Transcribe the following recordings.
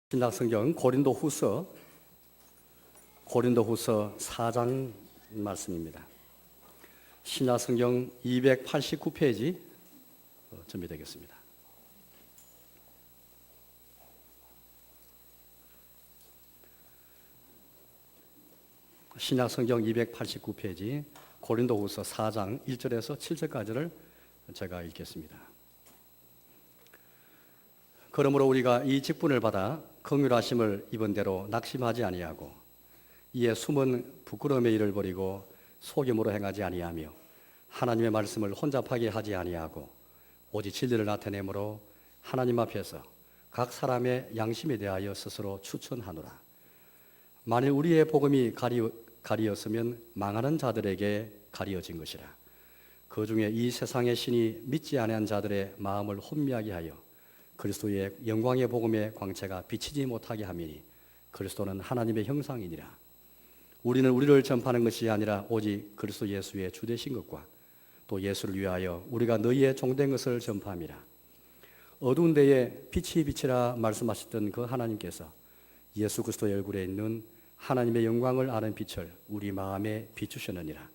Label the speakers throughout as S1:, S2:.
S1: 신약성경 고린도후서 4장 말씀입니다. 신약성경 289페이지 준비되겠습니다. 신약성경 289페이지 고린도후서 4장 1절에서 7절까지를 제가 읽겠습니다. 그러므로 우리가 이 직분을 받아 긍휼하심을 입은 대로 낙심하지 아니하고 이에 숨은 부끄러움의 일을 버리고 속임으로 행하지 아니하며 하나님의 말씀을 혼잡하게 하지 아니하고 오직 진리를 나타내므로 하나님 앞에서 각 사람의 양심에 대하여 스스로 추천하노라. 만일 우리의 복음이 가리었으면 망하는 자들에게 가리어진 것이라. 그 중에 이 세상의 신이 믿지 아니한 자들의 마음을 혼미하게 하여 그리스도의 영광의 복음의 광채가 비치지 못하게 함이니 그리스도는 하나님의 형상이니라. 우리는 우리를 전파하는 것이 아니라 오직 그리스도 예수의 주되신 것과 또 예수를 위하여 우리가 너희의 종된 것을 전파함이라. 어두운 데에 빛이 비치라 말씀하셨던 그 하나님께서 예수 그리스도의 얼굴에 있는 하나님의 영광을 아는 빛을 우리 마음에 비추셨느니라.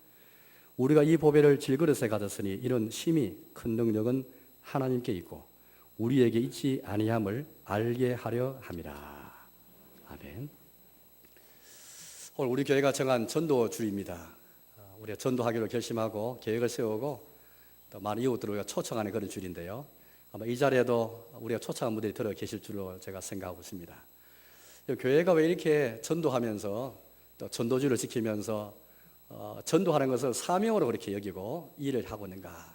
S1: 우리가 이 보배를 질그릇에 가졌으니 이런 심히 큰 능력은 하나님께 있고 우리에게 있지 아니함을 알게 하려 함이라. 아멘. 오늘 우리 교회가 정한 전도주일입니다. 우리가 전도하기로 결심하고 계획을 세우고 또 많은 이웃들을 우리가 초청하는 그런 주일인데요. 아마 이 자리에도 우리가 초청한 분들이 들어 계실 줄로 제가 생각하고 있습니다. 교회가 왜 이렇게 전도하면서 또 전도주의를 지키면서 전도하는 것을 사명으로 그렇게 여기고 일을 하고 있는가?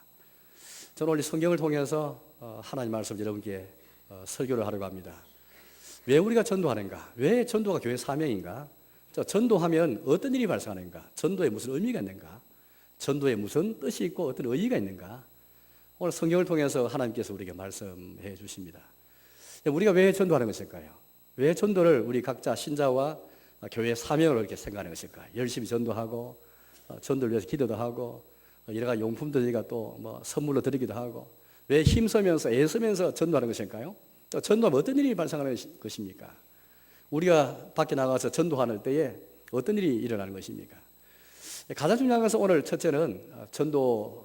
S1: 저는 오늘 성경을 통해서 하나님 말씀 여러분께 설교를 하려고 합니다. 왜 우리가 전도하는가? 왜 전도가 교회 사명인가? 전도하면 어떤 일이 발생하는가? 전도에 무슨 의미가 있는가? 전도에 무슨 뜻이 있고 어떤 의의가 있는가? 오늘 성경을 통해서 하나님께서 우리에게 말씀해 주십니다. 우리가 왜 전도하는 것일까요? 왜 전도를 우리 각자 신자와 교회 사명으로 이렇게 생각하는 것일까요? 열심히 전도하고 전도를 위해서 기도도 하고 여러 가지 용품도 저희가 또 선물로 드리기도 하고 왜 힘쓰면서 애쓰면서 전도하는 것일까요? 또 전도하면 어떤 일이 발생하는 것입니까? 우리가 밖에 나가서 전도하는 때에 어떤 일이 일어나는 것입니까? 가장 중요한 것은 오늘 첫째는 전도하는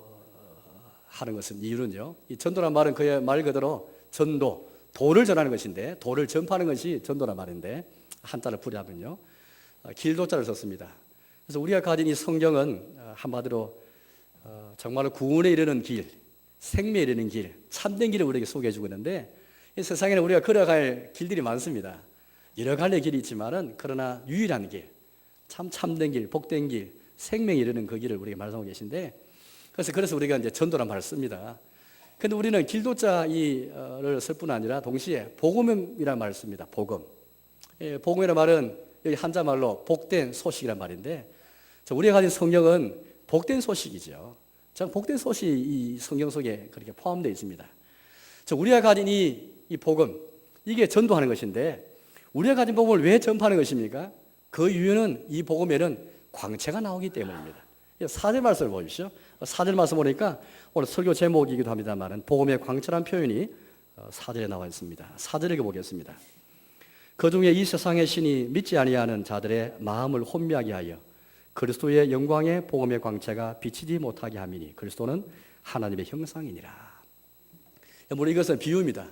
S1: 것은 이유는요. 이 전도란 말은 그의 말 그대로 전도, 도를 전하는 것인데 도를 전파하는 것이 전도란 말인데 한자를 풀이하면요. 길도자를 썼습니다. 그래서 우리가 가진 이 성경은 한마디로 정말로 구원에 이르는 길, 생명에 이르는 길, 참된 길을 우리에게 소개해 주고 있는데 이 세상에는 우리가 걸어갈 길들이 많습니다. 여러 갈래 길이 있지만은 그러나 유일한 길, 참된 길, 복된 길, 생명에 이르는 그 길을 우리에게 말씀하고 계신데 그래서 우리가 이제 전도란 말을 씁니다. 그런데 우리는 길도자를 쓸 뿐 아니라 동시에 복음이라는 말을 씁니다. 복음. 복음이라는 말은 여기 한자 말로 복된 소식이란 말인데 우리가 가진 성경은 복된 소식이죠. 복된 소식이 이 성경 속에 그렇게 포함되어 있습니다. 우리가 가진 이 복음, 이게 전도하는 것인데 우리가 가진 복음을 왜 전파하는 것입니까? 그 이유는 이 복음에는 광채가 나오기 때문입니다. 4절 말씀을 보십시오. 4절 말씀 보니까 오늘 설교 제목이기도 합니다만 복음의 광채라는 표현이 4절에 나와 있습니다. 4절 읽어보겠습니다. 그 중에 이 세상의 신이 믿지 아니하는 자들의 마음을 혼미하게 하여 그리스도의 영광의 복음의 광채가 비치지 못하게 함이니 그리스도는 하나님의 형상이니라. 물론 이것은 비유입니다.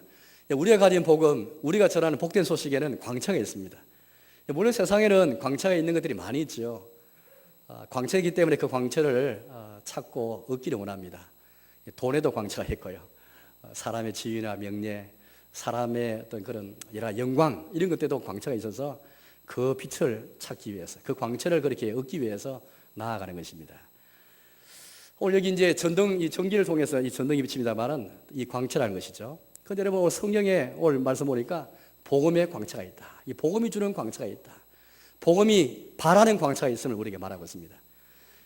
S1: 우리가 가진 복음, 우리가 전하는 복된 소식에는 광채가 있습니다. 물론 세상에는 광채가 있는 것들이 많이 있죠. 광채이기 때문에 그 광채를 찾고 얻기를 원합니다. 돈에도 광채가 있고요. 사람의 지위나 명예, 사람의 어떤 그런 여러 영광 이런 것들도 광채가 있어서 그 빛을 찾기 위해서, 그 광채를 그렇게 얻기 위해서 나아가는 것입니다. 오늘 여기 이제 이 전기를 통해서 이 전등이 비칩니다만은 이 광채라는 것이죠. 그런데 여러분 성경에 오늘 말씀 보니까 복음의 광채가 있다. 이 복음이 주는 광채가 있다. 복음이 발하는 광채가 있음을 우리에게 말하고 있습니다.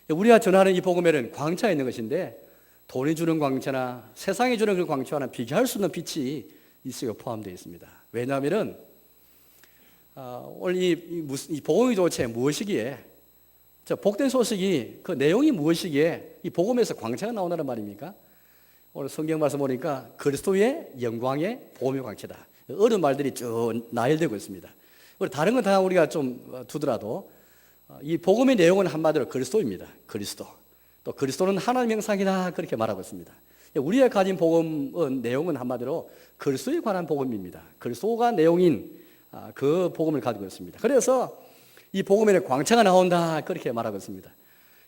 S1: 우리가 전하는 이 복음에는 광채가 있는 것인데 돈이 주는 광채나 세상이 주는 그 광채와는 비교할 수 없는 빛이 있어요 포함되어 있습니다. 왜냐하면은 오늘 이 복음이 도대체 무엇이기에 복된 소식이 그 내용이 무엇이기에 이 복음에서 광채가 나온다는 말입니까? 오늘 성경 말씀 보니까 그리스도의 영광의 복음의 광채다. 어려운 말들이 쭉 나열되고 있습니다. 우리 다른 건 다 우리가 좀 두더라도 이 복음의 내용은 한마디로 그리스도입니다. 그리스도. 또 그리스도는 하나님의 형상이다 그렇게 말하고 있습니다. 우리가 가진 복음은 내용은 한마디로 그리스도에 관한 복음입니다. 그리스도가 내용인 그 복음을 가지고 있습니다. 그래서 이 복음에 광채가 나온다 그렇게 말하고 있습니다.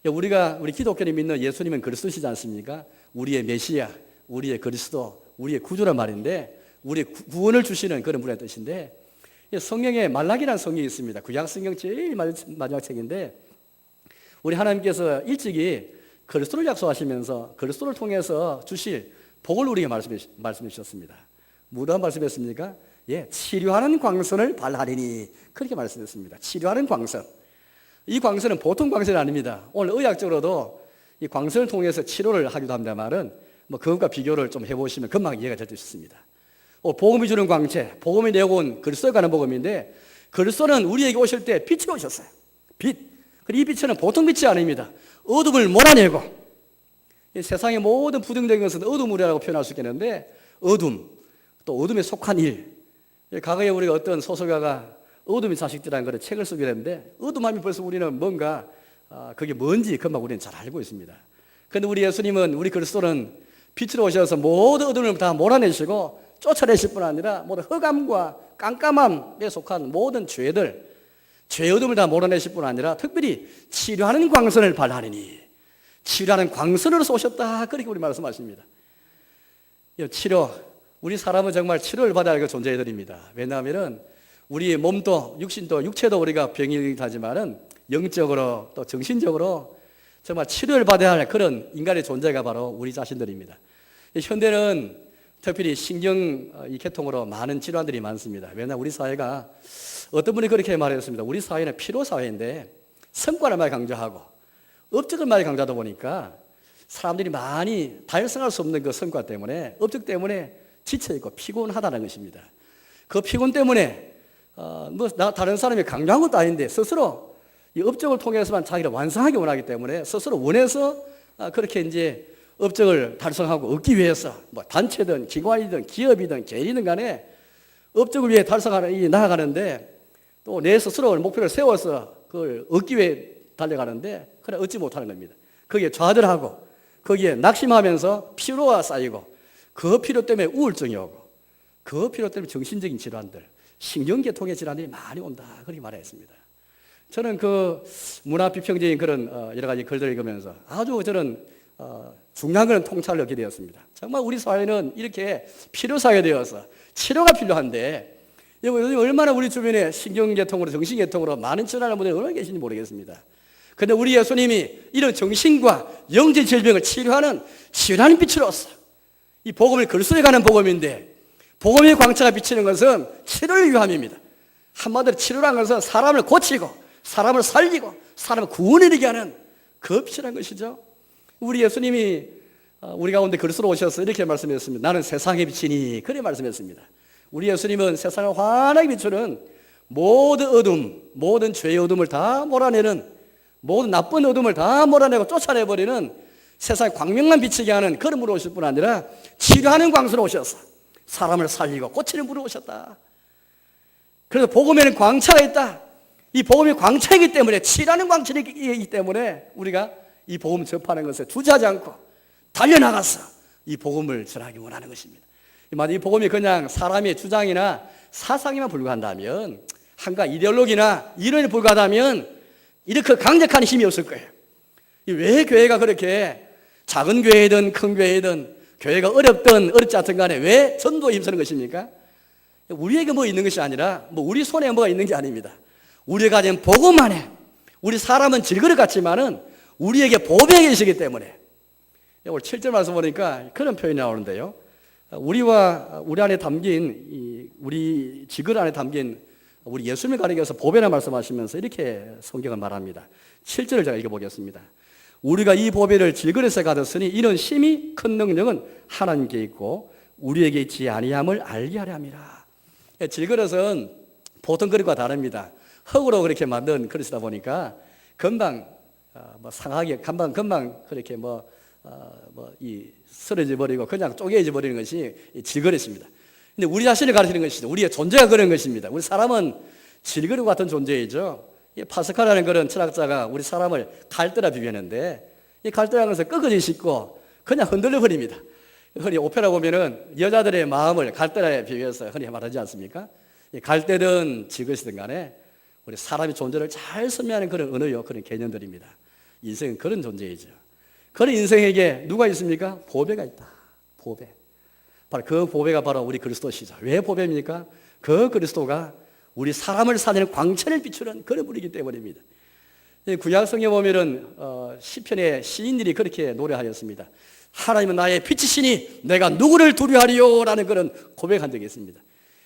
S1: 우리 기독교를 믿는 예수님은 그리스도시지 않습니까? 우리의 메시아, 우리의 그리스도, 우리의 구주란 말인데 우리의 구원을 주시는 그런 분의 뜻인데 성경에 말라기라는 성경이 있습니다. 구약 성경 제일 마지막 책인데 우리 하나님께서 일찍이 그리스도를 약속하시면서 그리스도를 통해서 주실 복을 우리에게 말씀해 주셨습니다. 뭐라고 말씀했습니까? 치료하는 광선을 발하리니 그렇게 말씀했습니다. 치료하는 광선. 이 광선은 보통 광선이 아닙니다. 오늘 의학적으로도 이 광선을 통해서 치료를 하기도 합니다만은 그것과 비교를 좀 해보시면 금방 이해가 될 수 있습니다. 복음이 주는 광채, 복음이 내온 그리스도에 관한 복음인데 그리스도는 우리에게 오실 때 빛이 오셨어요. 빛. 이 빛은 보통 빛이 아닙니다. 어둠을 몰아내고 이 세상의 모든 부정적인 것은 어둠이라고 표현할 수 있겠는데 어둠, 또 어둠에 속한 일. 과거에 우리가 어떤 소설가가 어둠의 자식들이라는 그런 책을 쓰게 됐는데 어둠하면 벌써 우리는 뭔가 그게 뭔지 금방 우리는 잘 알고 있습니다. 그런데 우리 예수님은 우리 그리스도는 빛으로 오셔서 모든 어둠을 다 몰아내시고 쫓아내실 뿐 아니라 모든 흑암과 깜깜함에 속한 모든 죄의 어둠을 다 몰아내실 뿐 아니라 특별히 치료하는 광선을 발하리니 치료하는 광선으로서 오셨다 그렇게 우리 말씀하십니다. 치료, 우리 사람은 정말 치료를 받아야 할 존재들입니다. 왜냐하면 우리의 몸도 육신도 육체도 우리가 병이 하지만은 영적으로 또 정신적으로 정말 치료를 받아야 할 그런 인간의 존재가 바로 우리 자신들입니다. 현대는 특별히 신경 이 계통으로 많은 질환들이 많습니다. 왜냐하면 우리 사회가 어떤 분이 그렇게 말했습니다. 우리 사회는 피로 사회인데 성과를 많이 강조하고 업적을 많이 강조하다 보니까 사람들이 많이 달성할 수 없는 그 성과 때문에 업적 때문에 지쳐있고 피곤하다는 것입니다. 그 피곤 때문에 다른 사람이 강조한 것도 아닌데 스스로 이 업적을 통해서만 자기를 완성하기 원하기 때문에 스스로 원해서 그렇게 이제 업적을 달성하고 얻기 위해서 단체든 기관이든 기업이든 개인이든 간에 업적을 위해 나아가는데 또 내 스스로 목표를 세워서 그걸 얻기 위해 달려가는데 그래 얻지 못하는 겁니다. 거기에 좌절하고 거기에 낙심하면서 피로가 쌓이고 그 피로 때문에 우울증이 오고 그 피로 때문에 정신적인 질환들, 신경계통의 질환이 많이 온다 그렇게 말했습니다. 저는 그 문화 비평적인 그런 여러 가지 글들을 읽으면서 아주 저는 중요한 그런 통찰을 얻게 되었습니다. 정말 우리 사회는 이렇게 필요사회가 되어서 치료가 필요한데 요즘 얼마나 우리 주변에 신경계통으로 정신계통으로 많은 질환을 분들이 얼마나 계신지 모르겠습니다. 그런데 우리 예수님이 이런 정신과 영적 질병을 치료하는 치료하는 빛으로서 이 복음을 그리스도에 가는 복음인데 복음의 광채가 비치는 것은 치료를 위함입니다. 한마디로 치료라는 것은 사람을 고치고 사람을 살리고 사람을 구원이되게 하는 그 빛이라는 것이죠. 우리 예수님이 우리 가운데 그리스도로 오셔서 이렇게 말씀했습니다. 나는 세상의 빛이니 그렇게 말씀했습니다. 우리 예수님은 세상을 환하게 비추는 모든 어둠, 모든 죄의 어둠을 다 몰아내는 모든 나쁜 어둠을 다 몰아내고 쫓아내버리는 세상에 광명만 비치게 하는 그런 분으로 오실 뿐 아니라 치료하는 광수로 오셔서 사람을 살리고 고치는 분으로 오셨다. 그래서 복음에는 광채가 있다. 이 복음이 광채이기 때문에 치료하는 광채이기 때문에 우리가 이 복음 접하는 것에 주저하지 않고 달려나가서 이 복음을 전하기 원하는 것입니다. 이 복음이 그냥 사람의 주장이나 사상에만 불과한다면 한가 이데올로기나 이론에 불과하다면 이렇게 강력한 힘이 없을 거예요. 왜 교회가 그렇게 작은 교회든 큰 교회든 교회가 어렵든 어렵지 않든 간에 왜 전도에 힘쓰는 것입니까? 우리에게 뭐 있는 것이 아니라 우리 손에 뭐가 있는 게 아닙니다. 우리가 가진 복음 안에 우리 사람은 질그릇 같지만은 우리에게 보배가 계시기 때문에 오늘 7절 말씀 보니까 그런 표현이 나오는데요. 우리 안에 담긴 우리 지글 안에 담긴 우리 예수님을 가리켜서 보배라 말씀하시면서 이렇게 성경을 말합니다. 7절을 제가 읽어보겠습니다. 우리가 이 보배를 질그릇에 가졌으니 이런 심히 큰 능력은 하나님께 있고 우리에게 있지 아니함을 알게 하려 함이라. 질그릇은 보통 그릇과 다릅니다. 흙으로 그렇게 만든 그릇이다 보니까 금방 상하게 금방 그렇게 쓰러져 버리고 그냥 쪼개져 버리는 것이 질그릇입니다. 근데 우리 자신을 가르치는 것이죠. 우리의 존재가 그런 것입니다. 우리 사람은 질그릇 같은 존재이죠. 이 파스칼이라는 그런 철학자가 우리 사람을 갈대라 비교했는데, 이 갈대라는 것은 끄그지 씻고 그냥 흔들려 버립니다. 흔히 오페라 보면은 여자들의 마음을 갈대라에 비교해서 흔히 말하지 않습니까? 이 갈대든 질그릇이든 간에 우리 사람의 존재를 잘 설명하는 그런 언어요, 그런 개념들입니다. 인생은 그런 존재이죠. 그런 인생에게 누가 있습니까? 보배가 있다. 보배. 바로 그 보배가 바로 우리 그리스도시죠. 왜 보배입니까? 그 그리스도가 우리 사람을 살리는 광천을 비추는 그런 분이기 때문입니다. 구약성경에 보면은 시편의 시인들이 그렇게 노래하였습니다. 하나님은 나의 빛이시니 내가 누구를 두려워하리요? 라는 그런 고백한 적이 있습니다.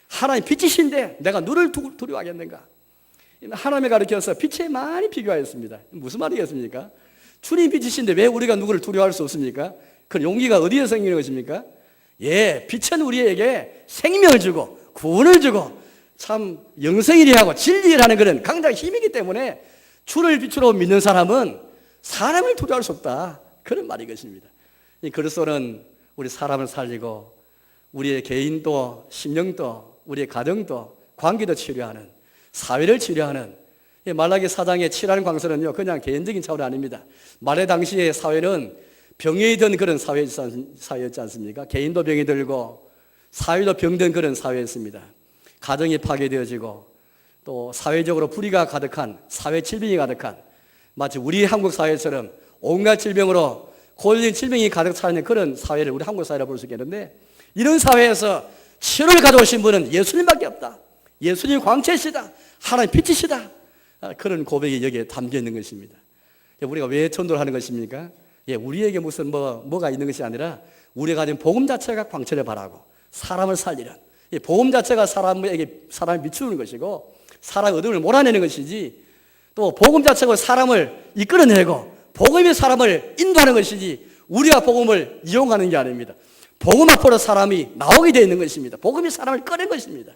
S1: 하나님 빛이신데 내가 누구를 두려워하겠는가? 하나님을 가리켜서 빛에 많이 비교하였습니다. 무슨 말이겠습니까? 주님 빛이신데 왜 우리가 누구를 두려워할 수 없습니까? 그 용기가 어디에 생기는 것입니까? 예, 빛은 우리에게 생명을 주고 구원을 주고 참 영생이라고 진리라는 그런 강력한 힘이기 때문에 주를 빛으로 믿는 사람은 사람을 두려워할 수 없다. 그런 말이 것입니다. 이 그리스도는 우리 사람을 살리고 우리의 개인도 심령도 우리의 가정도 관계도 치료하는, 사회를 치료하는, 말라기 4장의 치라는 광선은요 그냥 개인적인 차원이 아닙니다. 말의 당시의 사회는 병이 든 그런 사회였지 않습니까? 개인도 병이 들고 사회도 병든 그런 사회였습니다. 가정이 파괴되어지고 또 사회적으로 불의가 가득한, 사회 질병이 가득한, 마치 우리 한국 사회처럼 온갖 질병으로 고열진 질병이 가득 차 있는 그런 사회를 우리 한국 사회라 볼 수 있겠는데, 이런 사회에서 치료를 가져오신 분은 예수님밖에 없다. 예수님 광채시다. 하나님 빛이시다. 그런 고백이 여기에 담겨 있는 것입니다. 우리가 왜 전도를 하는 것입니까? 우리에게 무슨 뭐가 있는 것이 아니라 우리가 가진 복음 자체가 광채를 발하고 사람을 살리는, 복음 자체가 사람을 비추는 것이고 사람의 어둠을 몰아내는 것이지, 또 복음 자체가 사람을 이끌어내고 복음이 사람을 인도하는 것이지 우리가 복음을 이용하는 게 아닙니다. 복음 앞으로 사람이 나오게 되어 있는 것입니다. 복음이 사람을 꺼낸 것입니다.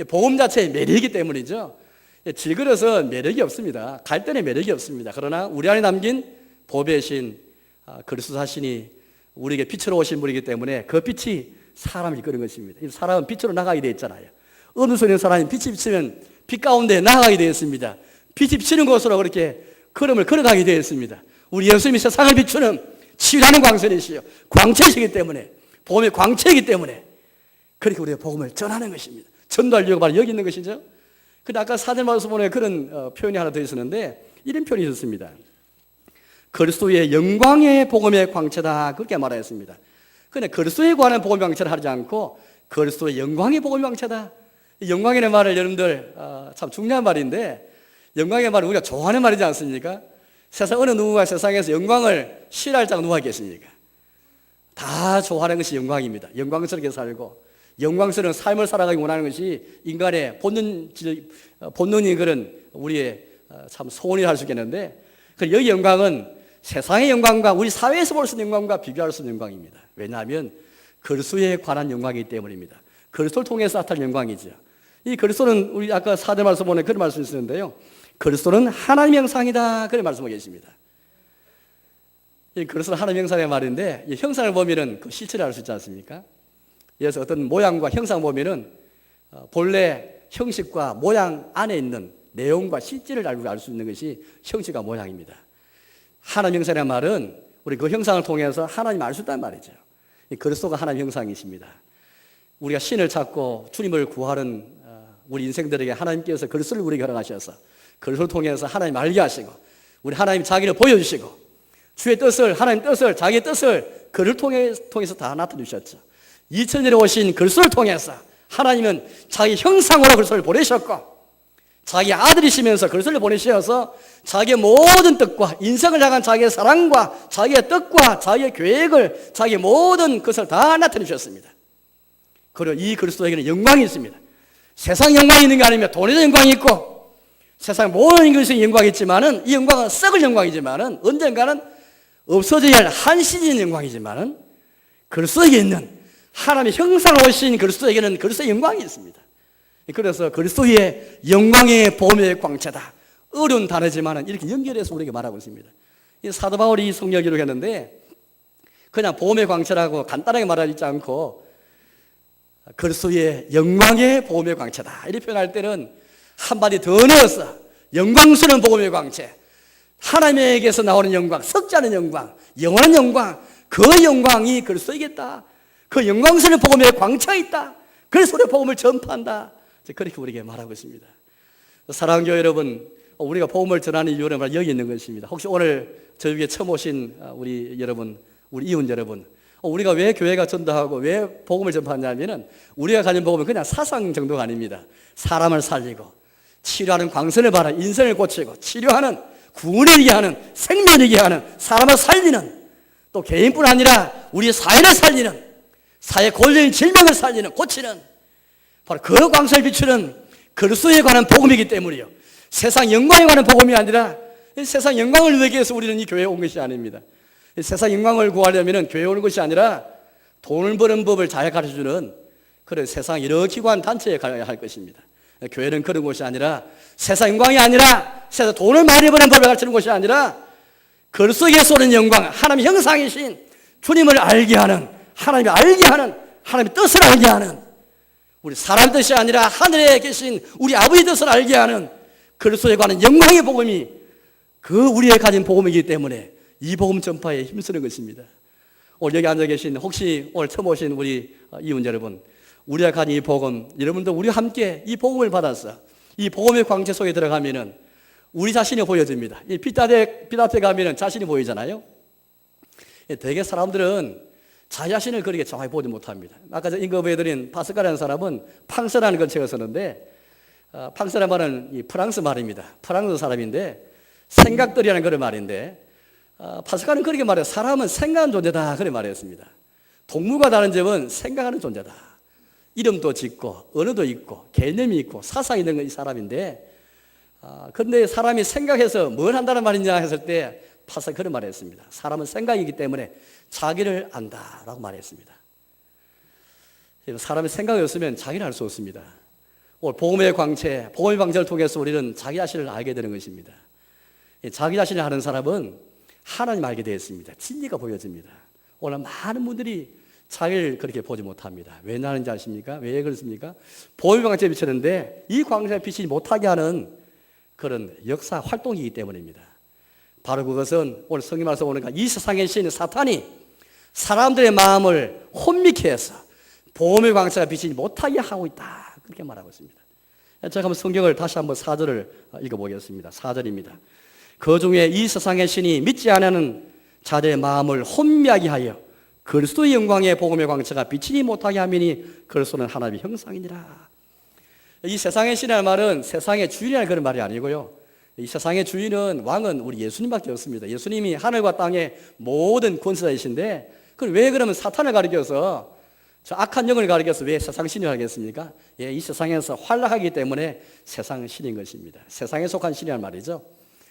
S1: 복음 자체의 매력이기 때문이죠. 질그릇은 매력이 없습니다. 갈대는 매력이 없습니다. 그러나 우리 안에 담긴 보배신 그리스도 자신이 우리에게 빛으로 오신 분이기 때문에 그 빛이 사람을 이끄는 것입니다. 사람은 빛으로 나가게 되어 있잖아요. 어느 속에 있는 사람이 빛이 비치면 빛 가운데 나가게 되어 있습니다. 빛이 비치는 곳으로 그렇게 걸음을 걸어가게 되어 있습니다. 우리 예수님이 세상을 비추는 치유하는 광선이시요 광채이시기 때문에, 복음의 광채이기 때문에 그렇게 우리가 복음을 전하는 것입니다. 전도하려고 바로 여기 있는 것이죠. 근데 아까 사전 말씀에 그런 표현이 하나 더 있었는데 이런 표현이 있었습니다. 그리스도의 영광의 복음의 광채다, 그렇게 말하였습니다. 그런데 그리스도에 관한 복음의 광채를 하지 않고 그리스도의 영광의 복음의 광채다. 영광이라는 말을 여러분들 참 중요한 말인데, 영광의 말은 우리가 좋아하는 말이지 않습니까? 세상 어느 누구가 세상에서 영광을 싫어할 자가 누가 있겠습니까? 다 좋아하는 것이 영광입니다. 영광스럽게 살고 영광스러운 삶을 살아가기 원하는 것이 인간의 본능인 그런 우리의 참 소원이라 할 수 있겠는데, 여기 영광은 세상의 영광과 우리 사회에서 볼 수 있는 영광과 비교할 수 있는 영광입니다. 왜냐하면 그리스도에 관한 영광이기 때문입니다. 그리스도를 통해서 나타난 영광이죠. 이 그리스도는 우리 아까 4절 말씀 보면 그런 말씀이 있었는데요. 그리스도는 하나님의 형상이다, 그런 말씀을 계십니다. 이 그리스도는 하나님의 형상의 말인데, 이 형상을 보면은 그 실체를 알 수 있지 않습니까? 그래서 어떤 모양과 형상 보면은 본래 형식과 모양 안에 있는 내용과 실질을 알 수 있는 것이 형식과 모양입니다. 하나님 형상이라는 말은 우리 그 형상을 통해서 하나님 알 수 있다는 말이죠. 그리스도가 하나님 형상이십니다. 우리가 신을 찾고 주님을 구하는 우리 인생들에게 하나님께서 그리스도를 우리에게 허락하셔서 그리스도를 통해서 하나님 알게 하시고, 우리 하나님 자기를 보여주시고, 주의 뜻을, 하나님 뜻을, 자기의 뜻을 그를 통해서 다 나타내주셨죠. 2000년에 오신 그리스도를 통해서 하나님은 자기 형상으로 그리스도를 보내셨고, 자기 아들이시면서 그리스도를 보내셔서 자기의 모든 뜻과 인생을 향한 자기의 사랑과 자기의 뜻과 자기의 계획을, 자기의 모든 것을 다 나타내 주셨습니다. 그리고 이 그리스도에게는 영광이 있습니다. 세상 영광이 있는 게 아니면 돈에도 영광이 있고 세상 모든 것에 영광이 있지만은, 이 영광은 썩을 영광이지만은 언젠가는 없어져야 할 한시적인 영광이지만은, 그리스도에게 있는 하나님의 형상을 오신 그리스도에게는 그리스도의 영광이 있습니다. 그래서 그리스도의 영광의 보배의 광채다. 어려운 단어지만은 이렇게 연결해서 우리에게 말하고 있습니다. 이 사도 바울이 성경을 기록했는데 그냥 보배의 광채라고 간단하게 말하지 않고 그리스도의 영광의 복음의 광채다. 이렇게 표현할 때는 한마디 더 넣어서 영광스러운 복음의 광채, 하나님에게서 나오는 영광, 썩지 않은 영광, 영원한 영광, 그 영광이 그리스도이겠다. 그 영광스러운 복음의 광채가 있다. 그래서 우리가 복음을 전파한다. 그렇게 우리에게 말하고 있습니다. 사랑하는 교회 여러분, 우리가 복음을 전하는 이유는 바로 여기 있는 것입니다. 혹시 오늘 저에게 처음 오신 우리 여러분, 우리 이웃 여러분, 우리가 왜 교회가 전도하고 왜 복음을 전파하냐면은 우리가 가진 복음은 그냥 사상 정도가 아닙니다. 사람을 살리고 치료하는 광선을 바라 인생을 고치고 치료하는 구원이게 하는 생명이게 하는 사람을 살리는, 또 개인뿐 아니라 우리 사회를 살리는, 사회 골려인 질병을 살리는 고치는 바로 그 광선을 비추는 그리스도에 관한 복음이기 때문이요. 세상 영광에 관한 복음이 아니라 세상 영광을 위하기 위해서 우리는 이 교회에 온 것이 아닙니다. 세상 영광을 구하려면 교회에 오는 것이 아니라 돈을 버는 법을 잘 가르쳐주는 그런 세상 여러 기관 단체에 가야 할 것입니다. 교회는 그런 곳이 아니라 세상 영광이 아니라 세상 돈을 많이 버는 법을 가르치는 것이 아니라 그리스도에게서 오는 영광, 하나님의 형상이신 주님을 알게 하는, 하나님을 알게 하는, 하나님의 뜻을 알게 하는, 우리 사람 뜻이 아니라 하늘에 계신 우리 아버지 뜻을 알게 하는 그리스도에 관한 영광의 복음이 그 우리의 가진 복음이기 때문에 이 복음 전파에 힘쓰는 것입니다. 오늘 여기 앉아 계신 혹시 오늘 처음 오신 우리 이웃 여러분, 우리가 가진 이 복음, 여러분도 우리와 함께 이 복음을 받아서 이 복음의 광채 속에 들어가면은 우리 자신이 보여집니다. 이 피타데 가면은 자신이 보이잖아요. 되게 사람들은 자기 자신을 그렇게 정확히 보지 못합니다. 아까 인터뷰해드린 파스칼이라는 사람은 팡스라는 걸 책을 썼는데, 팡스라는 말은 이 프랑스 말입니다. 프랑스 사람인데 생각들이라는 그런 말인데, 파스칼은 그렇게 말해요. 사람은 생각하는 존재다, 그렇게 말했습니다. 동물과 다른 점은 생각하는 존재다. 이름도 짓고 언어도 있고 개념이 있고 사상이 있는 건 이 사람인데, 근데 사람이 생각해서 뭘 한다는 말이냐 했을 때 파스칼은 그런 말을 했습니다. 사람은 생각이기 때문에 자기를 안다라고 말했습니다. 사람의 생각이 없으면 자기를 알 수 없습니다. 오늘 복음의 광채, 복음의 광채를 통해서 우리는 자기 자신을 알게 되는 것입니다. 자기 자신을 아는 사람은 하나님 알게 되었습니다. 진리가 보여집니다. 오늘 많은 분들이 자기를 그렇게 보지 못합니다. 왜 나는지 아십니까? 왜 그렇습니까? 복음의 광채에 비쳤는데 이 광채에 비치지 못하게 하는 그런 역사 활동이기 때문입니다. 바로 그것은 오늘 성경 말씀 보니까 이 세상의 신 사탄이 사람들의 마음을 혼미케 해서 복음의 광채가 비치지 못하게 하고 있다, 그렇게 말하고 있습니다. 제가 한번 성경을 다시 한번 4절을 읽어보겠습니다. 4절입니다. 그 중에 이 세상의 신이 믿지 않는 자들의 마음을 혼미하게 하여 그리스도의 영광의 복음의 광채가 비치지 못하게 하미니 그리스도는 하나님의 형상이니라. 이 세상의 신이라는 말은 세상의 주인이라는 그런 말이 아니고요. 이 세상의 주인은, 왕은 우리 예수님밖에 없습니다. 예수님이 하늘과 땅의 모든 권세자이신데, 그럼 왜 그러면 사탄을 가리켜서, 저 악한 영을 가리켜서 왜 세상 신이 하겠습니까? 예, 이 세상에서 활락하기 때문에 세상 신인 것입니다. 세상에 속한 신이란 말이죠.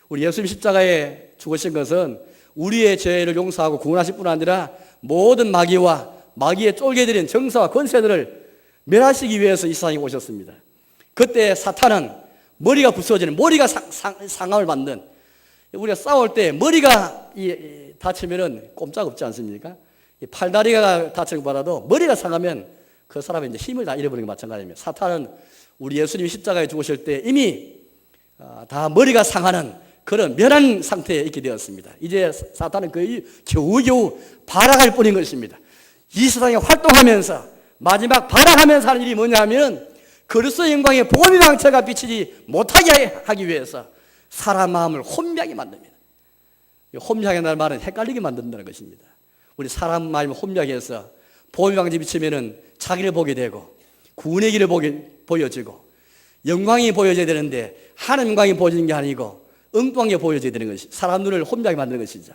S1: 우리 예수님 십자가에 죽으신 것은 우리의 죄를 용서하고 구원하실 뿐 아니라 모든 마귀와 마귀에 쫄게들인 정사와 권세들을 멸하시기 위해서 이 세상에 오셨습니다. 그때 사탄은 머리가 부서지는, 머리가 상함을 받는, 우리가 싸울 때 머리가 다치면은 꼼짝 없지 않습니까? 팔다리가 다치는 것보다도 머리가 상하면 그 사람이 이제 힘을 다 잃어버리는 것 마찬가지입니다. 사탄은 우리 예수님이 십자가에 죽으실 때 이미 다 머리가 상하는 그런 멸한 상태에 있게 되었습니다. 이제 사탄은 거의 겨우겨우 발악할 뿐인 것입니다. 이 세상에 활동하면서 마지막 발악하면서 하는 일이 뭐냐 하면 그리스도의 영광의 복음의 광채가 비치지 못하게 하기 위해서 사람 마음을 혼미하게 만듭니다. 혼미하게 한다는 말은 헷갈리게 만든다는 것입니다. 우리 사람 마음을 혼미하게 해서 복음의 광채 비치면은 자기를 보게 되고 구원의 길을 보여지고 영광이 보여져야 되는데 하나님 영광이 보여지는 게 아니고 엉뚱하게 보여져야 되는 것이, 사람 눈을 혼미하게 만드는 것이죠.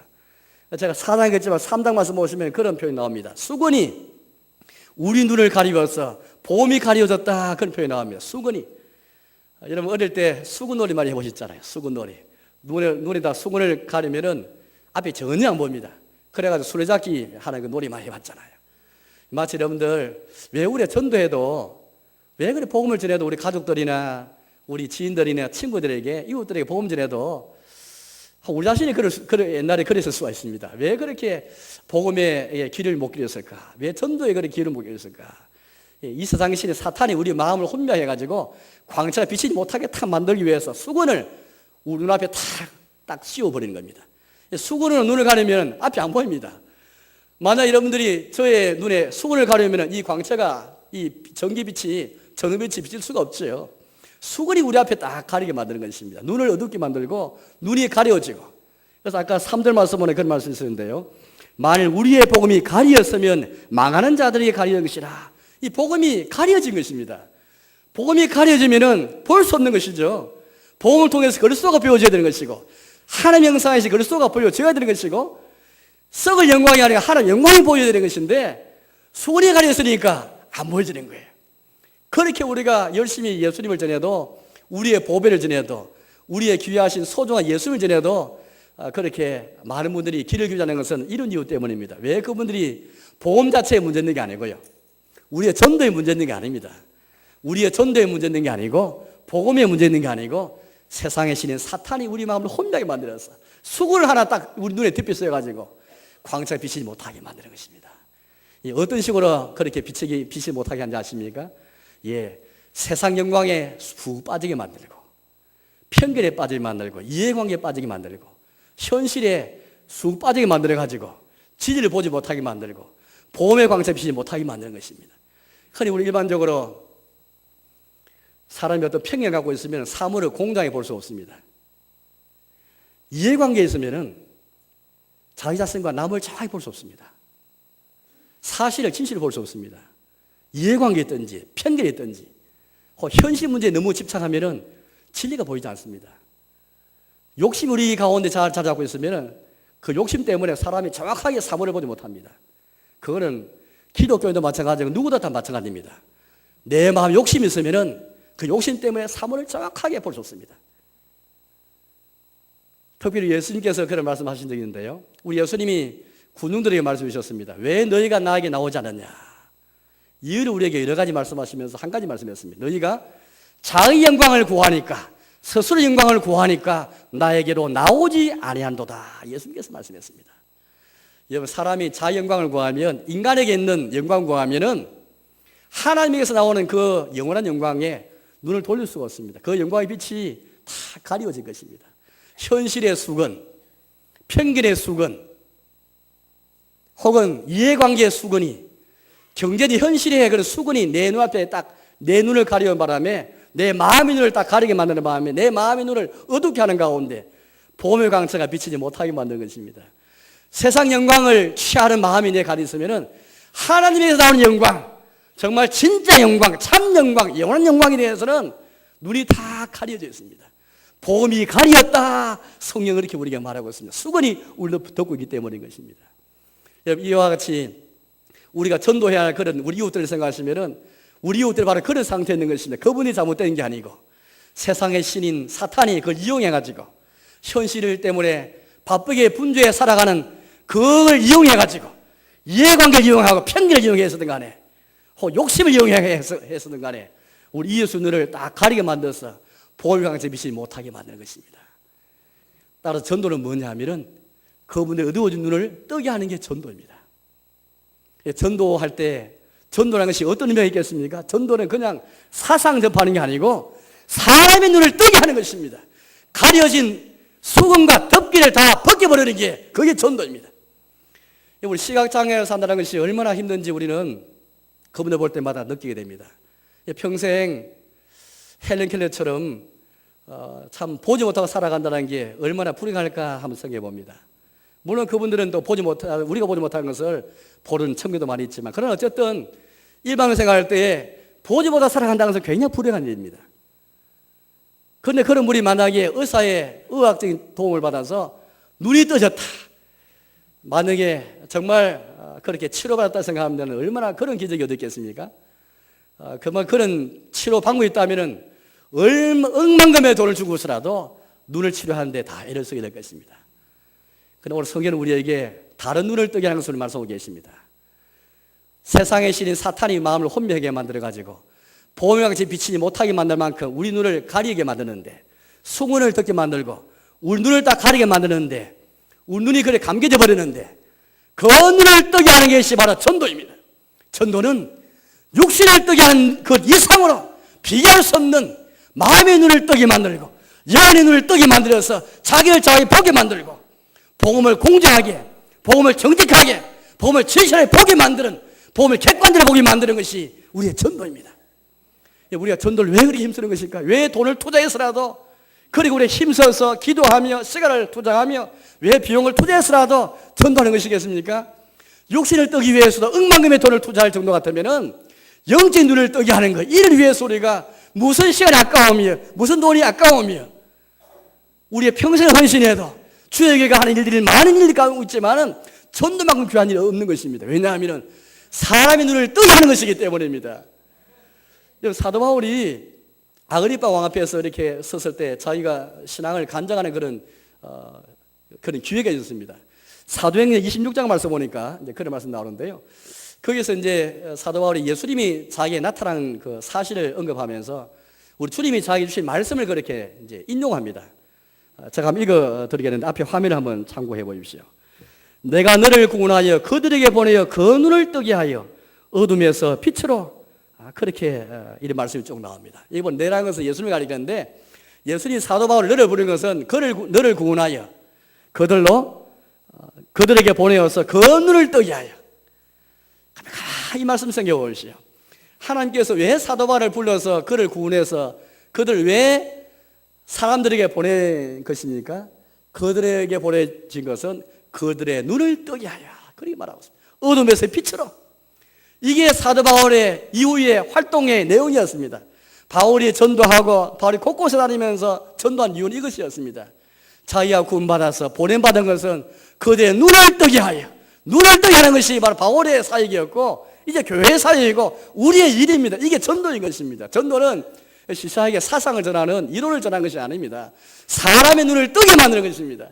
S1: 제가 4장에 했지만 3장 말씀 보시면 그런 표현이 나옵니다. 수건이 우리 눈을 가리워서 복음이 가리워졌다, 그런 표현이 나옵니다. 수건이. 여러분 어릴 때 수건놀이 많이 해보셨잖아요. 수건놀이. 눈에다 수건을 가리면은 앞에 전혀 안 보입니다. 그래가지고 수레잡기 하는 그 놀이 많이 해봤잖아요. 마치 여러분들 왜 우리가 전도해도, 왜 그래 복음을 전해도 우리 가족들이나 우리 지인들이나 친구들에게, 이웃들에게 복음 전해도 우리 자신이 옛날에 그랬을 수가 있습니다. 왜 그렇게 복음의 길을 못 길었을까? 왜 전도에 그렇게 길을 못 길었을까? 이 세상의 신인 사탄이 우리 마음을 혼미해가지고 광채가 비치지 못하게 탁 만들기 위해서 수건을 우리 눈앞에 딱 씌워버리는 겁니다. 수건으로 눈을 가리면 앞이 안 보입니다. 만약 여러분들이 저의 눈에 수건을 가리면 이 광채가, 이 전기빛이, 전등빛이 비칠 수가 없죠. 수건이 우리 앞에 딱 가리게 만드는 것입니다. 눈을 어둡게 만들고 눈이 가려지고. 그래서 아까 3절 말씀에 그런 말씀이 있었는데요. 만일 우리의 복음이 가리었으면 망하는 자들이 가리는 것이라. 이 복음이 가려진 것입니다. 복음이 가려지면은 볼 수 없는 것이죠. 복음을 통해서 그리스도가 보여져야 되는 것이고, 하나님 형상에서 그리스도가 보여져야 되는 것이고, 썩을 영광이 아니라 하나님 영광이 보여야 되는 것인데 수건이 가려졌으니까 안 보여지는 거예요. 그렇게 우리가 열심히 예수님을 전해도, 우리의 보배를 전해도, 우리의 귀하신 소중한 예수님을 전해도 그렇게 많은 분들이 길을 기우지 않는 것은 이런 이유 때문입니다. 왜 그분들이 복음 자체에 문제 있는 게 아니고요, 우리의 전도에 문제 있는 게 아닙니다. 우리의 전도에 문제 있는 게 아니고, 복음에 문제 있는 게 아니고, 세상의 신인 사탄이 우리 마음을 혼미하게 만들어서 수건을 하나 딱 우리 눈에 덮여 써가지고 광채가 비치지 못하게 만드는 것입니다. 어떤 식으로 그렇게 비치지 못하게 하는지 아십니까? 세상 영광에 푹 빠지게 만들고, 편견에 빠지게 만들고, 이해관계에 빠지게 만들고, 현실에 쑥 빠지게 만들어가지고 진리를 보지 못하게 만들고, 복음의 광채 비치지 못하게 만드는 것입니다. 흔히 우리 일반적으로 사람이 어떤 편견을 갖고 있으면 사물을 공정하게 볼 수 없습니다. 이해관계에 있으면 자기 자신과 남을 정확히 볼 수 없습니다. 사실을, 진실을 볼 수 없습니다. 이해관계에 있든지 편견에 있든지 현실 문제에 너무 집착하면 진리가 보이지 않습니다. 욕심이 우리 가운데 잘 잡고 있으면 그 욕심 때문에 사람이 정확하게 사물을 보지 못합니다. 그거는 기독교인도 마찬가지고 누구도 다 마찬가지입니다. 내 마음에 욕심이 있으면 그 욕심 때문에 사물을 정확하게 볼 수 없습니다. 특별히 예수님께서 그런 말씀하신 적이 있는데요, 우리 예수님이 군중들에게 말씀해 주셨습니다. 왜 너희가 나에게 나오지 않았냐? 이유를 우리에게 여러 가지 말씀하시면서 한 가지 말씀했습니다. 너희가 자의 영광을 구하니까, 스스로 영광을 구하니까 나에게로 나오지 아니한도다. 예수님께서 말씀했습니다. 여러분, 사람이 자의 영광을 구하면, 인간에게 있는 영광을 구하면은 하나님에게서 나오는 그 영원한 영광에 눈을 돌릴 수가 없습니다. 그 영광의 빛이 다 가리워진 것입니다. 현실의 수건, 편견의 수건, 혹은 이해관계의 수건이, 경제의 현실의 그런 수건이 내 눈앞에 딱 내 눈을 가리는 바람에, 내 마음의 눈을 딱 가리게 만드는 바람에 내 마음의 눈을 어둡게 하는 가운데 복음의 광채가 비치지 못하게 만드는 것입니다. 세상 영광을 취하는 마음이 내 가리 있으면은 하나님에서 나오는 영광, 정말 진짜 영광, 참 영광, 영원한 영광에 대해서는 눈이 다 가려져 있습니다. 복음이 가리었다. 성경은 이렇게 우리가 말하고 있습니다. 수건이 우리를 덮고 있기 때문인 것입니다. 여러분, 이와 같이 우리가 전도해야 할 그런 우리 이웃들을 생각하시면은 우리 이웃들이 바로 그런 상태에 있는 것입니다. 그분이 잘못된 게 아니고 세상의 신인 사탄이 그걸 이용해가지고 현실 때문에 바쁘게 분주해 살아가는 그걸 이용해가지고 이해관계를 이용하고 편견을 이용해서든 간에 혹 욕심을 이용해서든 간에 우리 이웃의 눈을 딱 가리게 만들어서 복음의 광채 비치지 못하게 만드는 것입니다. 따라서 전도는 뭐냐 하면은 그분의 어두워진 눈을 뜨게 하는 게 전도입니다. 전도할 때 전도라는 것이 어떤 의미가 있겠습니까? 전도는 그냥 사상 접하는 게 아니고 사람의 눈을 뜨게 하는 것입니다. 가려진 수건과 덮개를 다 벗겨버리는 게 그게 전도입니다. 우리 시각장애를 산다는 것이 얼마나 힘든지 우리는 그분을 볼 때마다 느끼게 됩니다. 평생 헬렌 켈러처럼 참 보지 못하고 살아간다는 게 얼마나 불행할까 한번 생각해 봅니다. 물론 그분들은 또 우리가 보지 못하는 것을 보는 청교도 많이 있지만, 그러나 어쨌든 일반을 생각할 때 보지 못하고 살아간다는 것은 굉장히 불행한 일입니다. 그런데 그런 분이 만약에 의사의 의학적인 도움을 받아서 눈이 떠졌다, 만약에 정말 그렇게 치료받았다 생각하면 얼마나 그런 기적이 어딨겠습니까? 그런 치료 방법이 있다면 억만금의 돈을 주고서라도 눈을 치료하는데 다 애를 쓰게 될 것입니다. 그런데 오늘 성경은 우리에게 다른 눈을 뜨게 하는 것을 말씀하고 계십니다. 세상의 신인 사탄이 마음을 혼미하게 만들어가지고 복음의 광채 비치지 못하게 만들 만큼 우리 눈을 가리게 만드는데, 수문을 덮게 만들고 우리 눈을 딱 가리게 만드는데, 우리 눈이 그래 감겨져 버리는데 그 눈을 뜨게 하는 것이 바로 전도입니다. 전도는
S2: 육신을 뜨게 하는 그 이상으로 비교할 수 없는 마음의 눈을 뜨게 만들고 영혼의 눈을 뜨게 만들어서 자기를 자기 보게 만들고 복음을 공정하게, 복음을 정직하게, 복음을 진실하게 보게 만드는, 복음을 객관적으로 보게 만드는 것이 우리의 전도입니다. 우리가 전도를 왜 그렇게 힘쓰는 것일까? 왜 돈을 투자해서라도, 그리고 우리 힘써서 기도하며 시간을 투자하며 왜 비용을 투자해서라도 전도하는 것이겠습니까? 육신을 뜨기 위해서도 억만금의 돈을 투자할 정도 같으면은 영적인 눈을 뜨게 하는 것, 이를 위해서 우리가 무슨 시간이 아까우며 무슨 돈이 아까우며 우리의 평생을 헌신해도 주에게가 하는 일들이 많은 일이 가고 있지만은 전도만큼 귀한 일이 없는 것입니다. 왜냐하면 사람의 눈을 뜨게 하는 것이기 때문입니다. 사도 바울이 아그리파 왕 앞에서 이렇게 섰을 때 자기가 신앙을 간증하는 그런 기회가 있었습니다. 사도행전 26장 말씀 보니까 이제 그런 말씀 나오는데요. 거기서 이제 사도 바울이 예수님이 자기에 나타난 그 사실을 언급하면서 우리 주님이 자기 주신 말씀을 그렇게 이제 인용합니다. 제가 한번 읽어 드리겠는데 앞에 화면을 한번 참고해 보십시오. 내가 너를 구원하여 그들에게 보내어 그 눈을 뜨게 하여 어둠에서 빛으로, 그렇게 이런 말씀이 쭉 나옵니다. 이번 내라는 것은 예수님이 가리켰는데 예수님이 사도 바울을 너를 부른 것은 너를 구원하여 그들에게 보내어서 그 눈을 뜨게 하여. 이 말씀 생겨보십시오. 하나님께서 왜 사도 바울을 불러서 그를 구원해서 그들을 왜 사람들에게 보낸 것입니까? 그들에게 보내진 것은 그들의 눈을 뜨게 하여, 그렇게 말하고 있습니다. 어둠에서 빛으로. 이게 사도 바울의 이후의 활동의 내용이었습니다. 바울이 전도하고 바울이 곳곳에 다니면서 전도한 이유는 이것이었습니다. 자기가 구원받아서 보냄받은 것은 그들의 눈을 뜨게 하여, 눈을 뜨게 하는 것이 바로 바울의 사역이었고 이제 교회의 사역이고 우리의 일입니다. 이게 전도인 것입니다. 전도는 시사하게 사상을 전하는 이론을 전하는 것이 아닙니다. 사람의 눈을 뜨게 만드는 것입니다.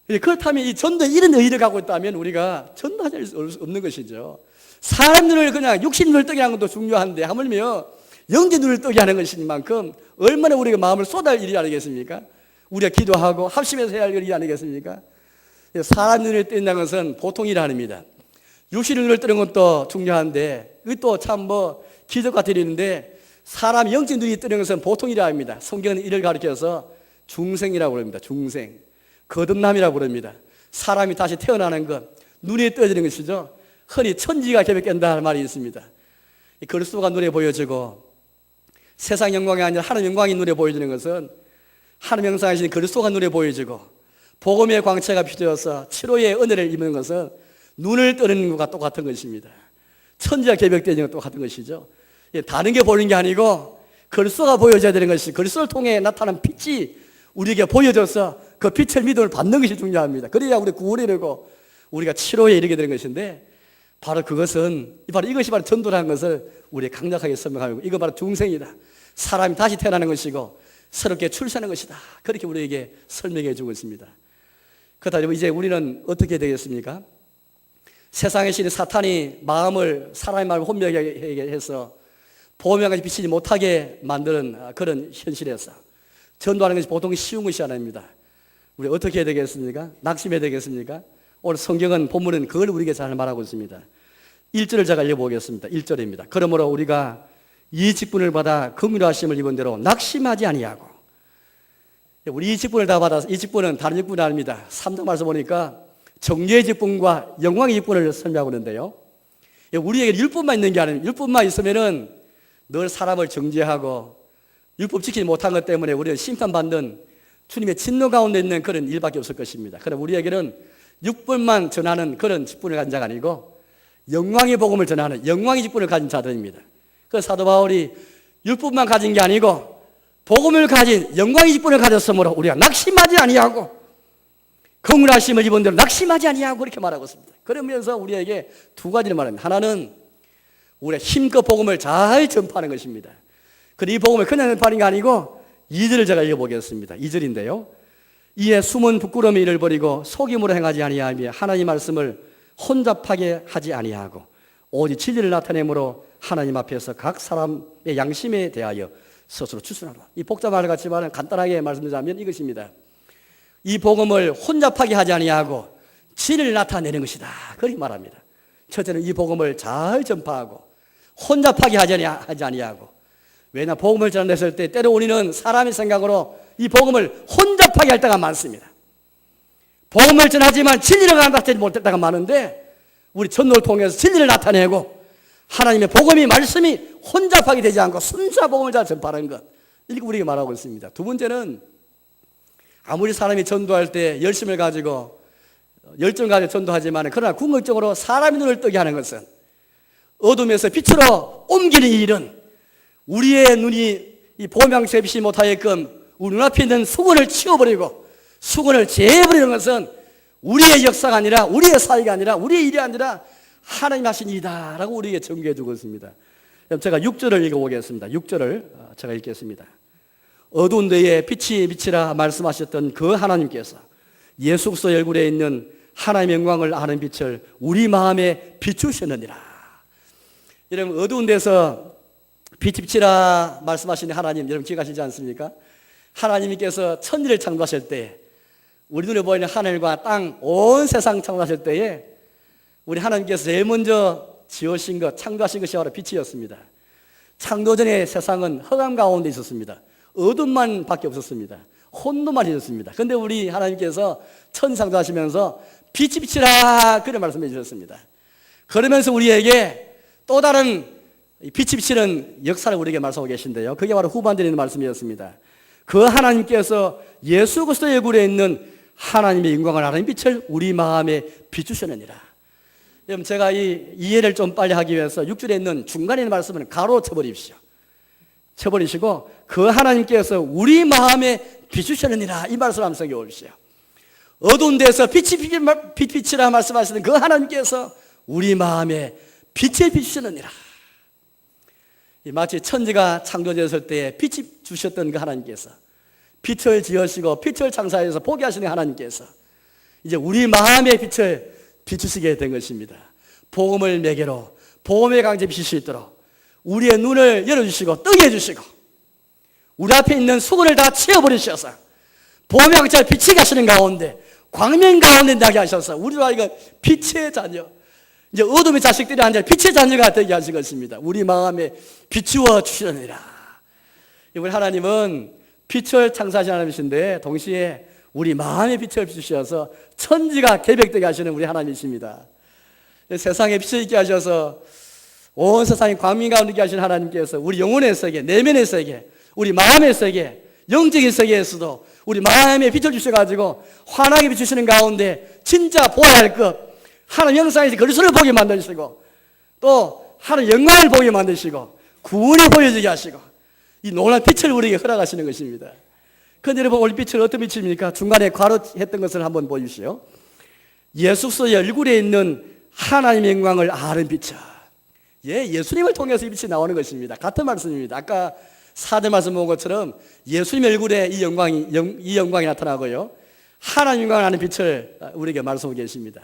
S2: 그렇다면 이 전도에 이런 의의를 갖고 있다면 우리가 전도할 수 없는 것이죠. 사람 눈을 그냥 육신 눈을 뜨게 하는 것도 중요한데 하물며 영적 눈을 뜨게 하는 것인 만큼 얼마나 우리가 마음을 쏟아할 일이 아니겠습니까? 우리가 기도하고 합심해서 해야 할 일이 아니겠습니까? 사람 눈을 뜬다는 것은 보통 일이 아닙니다. 육신 눈을 뜨는 것도 중요한데 이것도 참 기적 같은 일인데 사람 영적 눈이 뜨는 것은 보통 일이 아닙니다. 성경은 이를 가르쳐서 중생이라고 부릅니다. 중생. 거듭남이라고 부릅니다. 사람이 다시 태어나는 것, 눈이 떠지는 것이죠. 흔히 천지가 개벽 깬다는 말이 있습니다. 그리스도가 눈에 보여지고 세상 영광이 아니라 하나님 영광이 눈에 보여지는 것은 하나님 형상이신 그리스도가 눈에 보여지고 복음의 광채가 비춰져서 치료의 은혜를 입는 것은 눈을 뜨는 것과 똑같은 것입니다. 천지가 개벽되는 것과 똑같은 것이죠. 다른 게 보이는 게 아니고 그리스도가 보여져야 되는 것이, 그리스도를 통해 나타난 빛이 우리에게 보여져서 그 빛의 믿음을 받는 것이 중요합니다. 그래야 우리 구원이 되고 우리가 치료에 이르게 되는 것인데 바로 이것이 바로 전도라는 것을 우리 강력하게 설명하고, 이거 바로 중생이다. 사람이 다시 태어나는 것이고 새롭게 출세하는 것이다. 그렇게 우리에게 설명해 주고 있습니다. 그렇다면 이제 우리는 어떻게 되겠습니까? 세상의 신이 사탄이 사람의 마음을 혼미하게 해서 보명까지 비치지 못하게 만드는 그런 현실에서 전도하는 것이 보통 쉬운 것이 아닙니다. 우리 어떻게 해야 되겠습니까? 낙심해야 되겠습니까? 오늘 성경은 본문은 그걸 우리에게 잘 말하고 있습니다. 1절을 제가 읽어보겠습니다. 1절입니다. 그러므로 우리가 이 직분을 받아 긍휼하심을 입은 대로 낙심하지 아니하고. 우리 이 직분을 다 받아서, 이 직분은 다른 직분이 아닙니다. 3장 말씀 보니까 정죄의 직분과 영광의 직분을 설명하고 있는데요. 우리에게 율법만 있는 게 아닙니다. 율법만 있으면은 늘 사람을 정죄하고 율법 지키지 못한 것 때문에 우리는 심판받는 주님의 진노 가운데 있는 그런 일밖에 없을 것입니다. 그럼 우리에게는 율법만 전하는 그런 직분을 가진 자가 아니고 영광의 복음을 전하는 영광의 직분을 가진 자들입니다. 그래서 사도 바울이 율법만 가진 게 아니고 복음을 가진 영광의 직분을 가졌으므로 우리가 낙심하지 아니하고 긍휼하심을 입은 대로 낙심하지 아니하고 그렇게 말하고 있습니다. 그러면서 우리에게 두 가지를 말합니다. 하나는 우리가 힘껏 복음을 잘 전파하는 것입니다. 그리고 이 복음을 그냥 전파하는 게 아니고 2절을 제가 읽어보겠습니다. 2절인데요. 이에 숨은 부끄러움의 일을 버리고 속임으로 행하지 아니하며 하나님 말씀을 혼잡하게 하지 아니하고 오직 진리를 나타내므로 하나님 앞에서 각 사람의 양심에 대하여 스스로 추순하라. 이 복잡한 말 같지만 간단하게 말씀드리자면 이것입니다. 이 복음을 혼잡하게 하지 아니하고 진리를 나타내는 것이다. 그렇게 말합니다. 첫째는 이 복음을 잘 전파하고 혼잡하게 하지 아니하고. 왜냐, 복음을 전했을 때 때로 우리는 사람의 생각으로 이 복음을 혼잡하게 할 때가 많습니다. 복음을 전하지만 진리를 나타내지 못할 때가 많은데, 우리 전도를 통해서 진리를 나타내고 하나님의 복음이, 말씀이 혼잡하게 되지 않고 순수한 복음을 잘 전파하는 것, 이렇게 우리에게 말하고 있습니다. 두 번째는, 아무리 사람이 전도할 때 열심을 가지고 열정을 가지고 전도하지만, 그러나 궁극적으로 사람의 눈을 뜨게 하는 것은, 어둠에서 빛으로 옮기는 이 일은 우리의 눈이 이 보명새 빛이 못하게끔 우리 눈앞에 있는 수건을 치워버리고 수건을 제해버리는 것은 우리의 역사가 아니라, 우리의 사회가 아니라, 우리의 일이 아니라 하나님 하신 일이다 라고 우리에게 전개해 주고 있습니다. 제가 6절을 읽어보겠습니다. 6절을 제가 읽겠습니다. 어두운 데에 빛이 비치라 말씀하셨던 그 하나님께서 예수 그리스도 얼굴에 있는 하나님의 영광을 아는 빛을 우리 마음에 비추셨느니라. 여러분, 어두운 데서 빛이 비치라 말씀하시는 하나님, 여러분 기억하시지 않습니까? 하나님께서 천지를 창조하실 때, 우리 눈에 보이는 하늘과 땅, 온 세상 창조하실 때에 우리 하나님께서 제일 먼저 지으신 것, 창조하신 것이 바로 빛이었습니다. 창조 전에 세상은 흑암 가운데 있었습니다. 어둠만 밖에 없었습니다. 혼돈만 있었습니다. 그런데 우리 하나님께서 천지 창조하시면서 빛이 비치라 그런 말씀해 주셨습니다. 그러면서 우리에게 또 다른 빛이 비치는 역사를 우리에게 말씀하고 계신데요, 그게 바로 후반전에 있는 말씀이었습니다. 그 하나님께서 예수 그리스도의 얼굴에 있는 하나님의 영광을 아는 빛을 우리 마음에 비추셨느니라. 여러분, 제가 이 이해를 좀 빨리 하기 위해서 6절에 있는 중간에 있는 말씀을 가로 쳐버리십시오. 쳐버리시고 그 하나님께서 우리 마음에 비추셨느니라, 이 말씀을 한번 생각해 보십시오. 어두운 데서 빛이라 말씀하시는 그 하나님께서 우리 마음에 빛을 비추셨느니라. 마치 천지가 창조되었을 때 빛이 주셨던 그 하나님께서, 빛을 지으시고 빛을 창사해서 보게 하시는 하나님께서 이제 우리 마음의 빛을 비추시게 된 것입니다. 복음을 매개로 복음의 강제 비칠 수 있도록 우리의 눈을 열어주시고 뜨게 해주시고 우리 앞에 있는 수건을 다 치워버리셔서 복음의 강제를 비치게 하시는 가운데, 광명 가운데 나게 하셔서 우리로 하여금 빛의 자녀, 이제 어둠의 자식들이 아니라 빛의 자녀가 되게 하신 것입니다. 우리 마음에 비추어 주시느니라. 우리 하나님은 빛을 창사하신 하나님이신데 동시에 우리 마음에 빛을 비추셔서 천지가 개벽되게 하시는 우리 하나님이십니다. 세상에 빛을 있게 하셔서 온 세상에 광명 가운데 있게 하신 하나님께서 우리 영혼의 세계, 내면의 세계, 우리 마음의 세계, 영적인 세계에서도 우리 마음에 빛을 주셔가지고 환하게 비추시는 가운데 진짜 보아야 할 것, 하나님 형상에서 그리스도를 보게 만드시고 또 하나님 영광을 보게 만드시고 구원이 보여지게 하시고 이 놀라운 빛을 우리에게 허락하시는 것입니다. 그런데 여러분, 오늘 빛은 어떤 빛입니까? 중간에 괄호했던 것을 한번 보십시오. 예수 그리스도의 얼굴에 있는 하나님의 영광을 아는 빛이야. 예수님을 통해서 이 빛이 나오는 것입니다. 같은 말씀입니다. 아까 4절 말씀 본 것처럼 예수님의 얼굴에 이 영광이 나타나고요, 하나님 영광을 아는 빛을 우리에게 말씀하고 계십니다.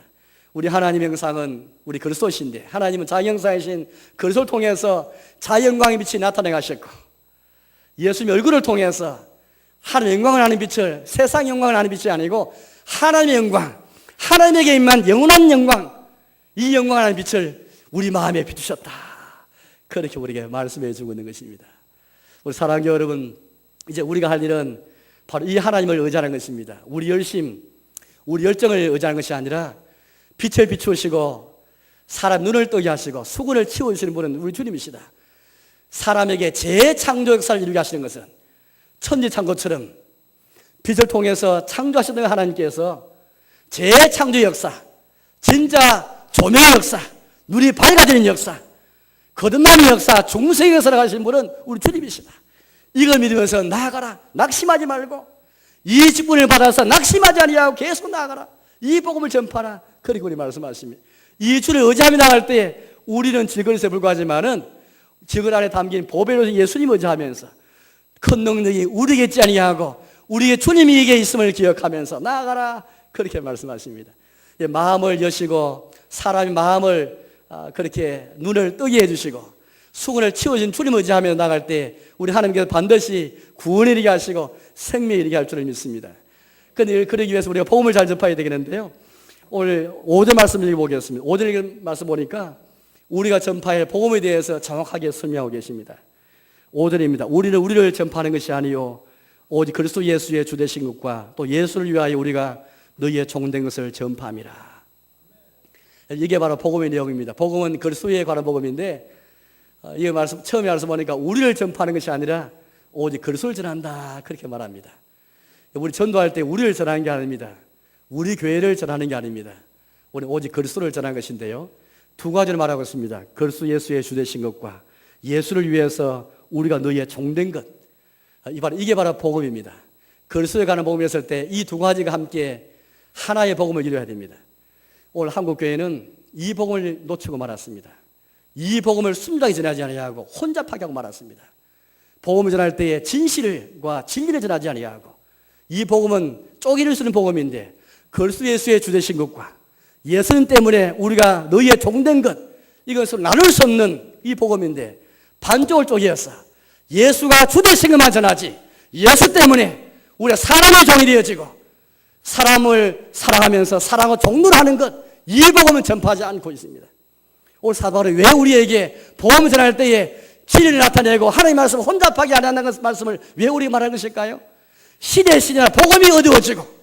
S2: 우리 하나님의 형상은 우리 그리스도신데, 하나님은 자기 형상이신 그리스도를 통해서 자기 영광의 빛이 나타내 가셨고, 예수님의 얼굴을 통해서 하나님의 영광을 아는 빛을, 세상 영광을 아는 빛이 아니고 하나님의 영광, 하나님에게 임한 영원한 영광, 이 영광을 아는 빛을 우리 마음에 비추셨다, 그렇게 우리에게 말씀해 주고 있는 것입니다. 우리 사랑하는 여러분, 이제 우리가 할 일은 바로 이 하나님을 의지하는 것입니다. 우리 열심, 우리 열정을 의지하는 것이 아니라 빛을 비추시고 사람 눈을 뜨게 하시고 수건을 치워주시는 분은 우리 주님이시다. 사람에게 재창조 역사를 이루게 하시는 것은 천지창조처럼 빛을 통해서 창조하시는 하나님께서 재창조 역사, 진짜 조명의 역사, 눈이 밝아지는 역사, 거듭남의 역사, 중생의 역사를 가시는 분은 우리 주님이시다. 이걸 믿으면서 나아가라. 낙심하지 말고 이 직분을 받아서 낙심하지 아니하고 계속 나아가라. 이 복음을 전파하라. 그리고 우리 말씀하십니다. 이 주를 의지하며 나갈 때 우리는 질그릇에 불과하지만은 질그릇 안에 담긴 보배로 예수님 의지하면서 큰 능력이 우리에게 있지 아니하고 우리의 주님이 이게 있음을 기억하면서 나아가라. 그렇게 말씀하십니다. 마음을 여시고 사람의 마음을 그렇게 눈을 뜨게 해주시고 수건을 치워진 주님 의지하며 나갈 때 우리 하나님께서 반드시 구원을 이루게 하시고 생명을 이루게 할 줄을 믿습니다. 그런데 그러기 위해서 우리가 복음을 잘 전파해야 되겠는데요, 오늘 5절 말씀을 읽어보겠습니다. 5절 말씀 보니까 우리가 전파할 복음에 대해서 정확하게 설명하고 계십니다. 5절입니다. 우리는 우리를 전파하는 것이 아니요 오직 그리스도 예수의 주되신 것과 또 예수를 위하여 우리가 너희의 종된 것을 전파함이라. 이게 바로 복음의 내용입니다. 복음은 그리스도에 관한 복음인데 이게 말씀 처음에 말씀 보니까 우리를 전파하는 것이 아니라 오직 그리스도를 전한다 그렇게 말합니다. 우리 전도할 때 우리를 전하는 게 아닙니다. 우리 교회를 전하는 게 아닙니다. 우리 오직 그리스도를 전하는 것인데요. 두 가지를 말하고 있습니다. 그리스도 예수의 주되신 것과 예수를 위해서 우리가 너희의 종된 것. 이게 바로 복음입니다. 그리스도에 관한 복음이 있을 때 이 두 가지가 함께 하나의 복음을 이루어야 됩니다. 오늘 한국교회는 이 복음을 놓치고 말았습니다. 이 복음을 순전하게 전하지 아니하고 혼잡하게 하고 말았습니다. 복음을 전할 때에 진실과 진리를 전하지 아니하고 이 복음은 쪼개를 쓰는 복음인데 그리스도 예수의 주되신 것과 예수님 때문에 우리가 너희의 종된 것 이것을 나눌 수 없는 이 복음인데 반쪽을 쪼개어서 예수가 주되신 것만 전하지 예수 때문에 우리가 사람의 종이 되어지고 사람을 사랑하면서 사랑과 종로를 하는 것 이 복음은 전파하지 않고 있습니다. 오늘 사도 바울이 왜 우리에게 복음을 전할 때에 진리를 나타내고 하나님의 말씀을 혼잡하게 안 한다는 말씀을 왜 우리가 말하는 것일까요? 시대나 복음이 어두워지고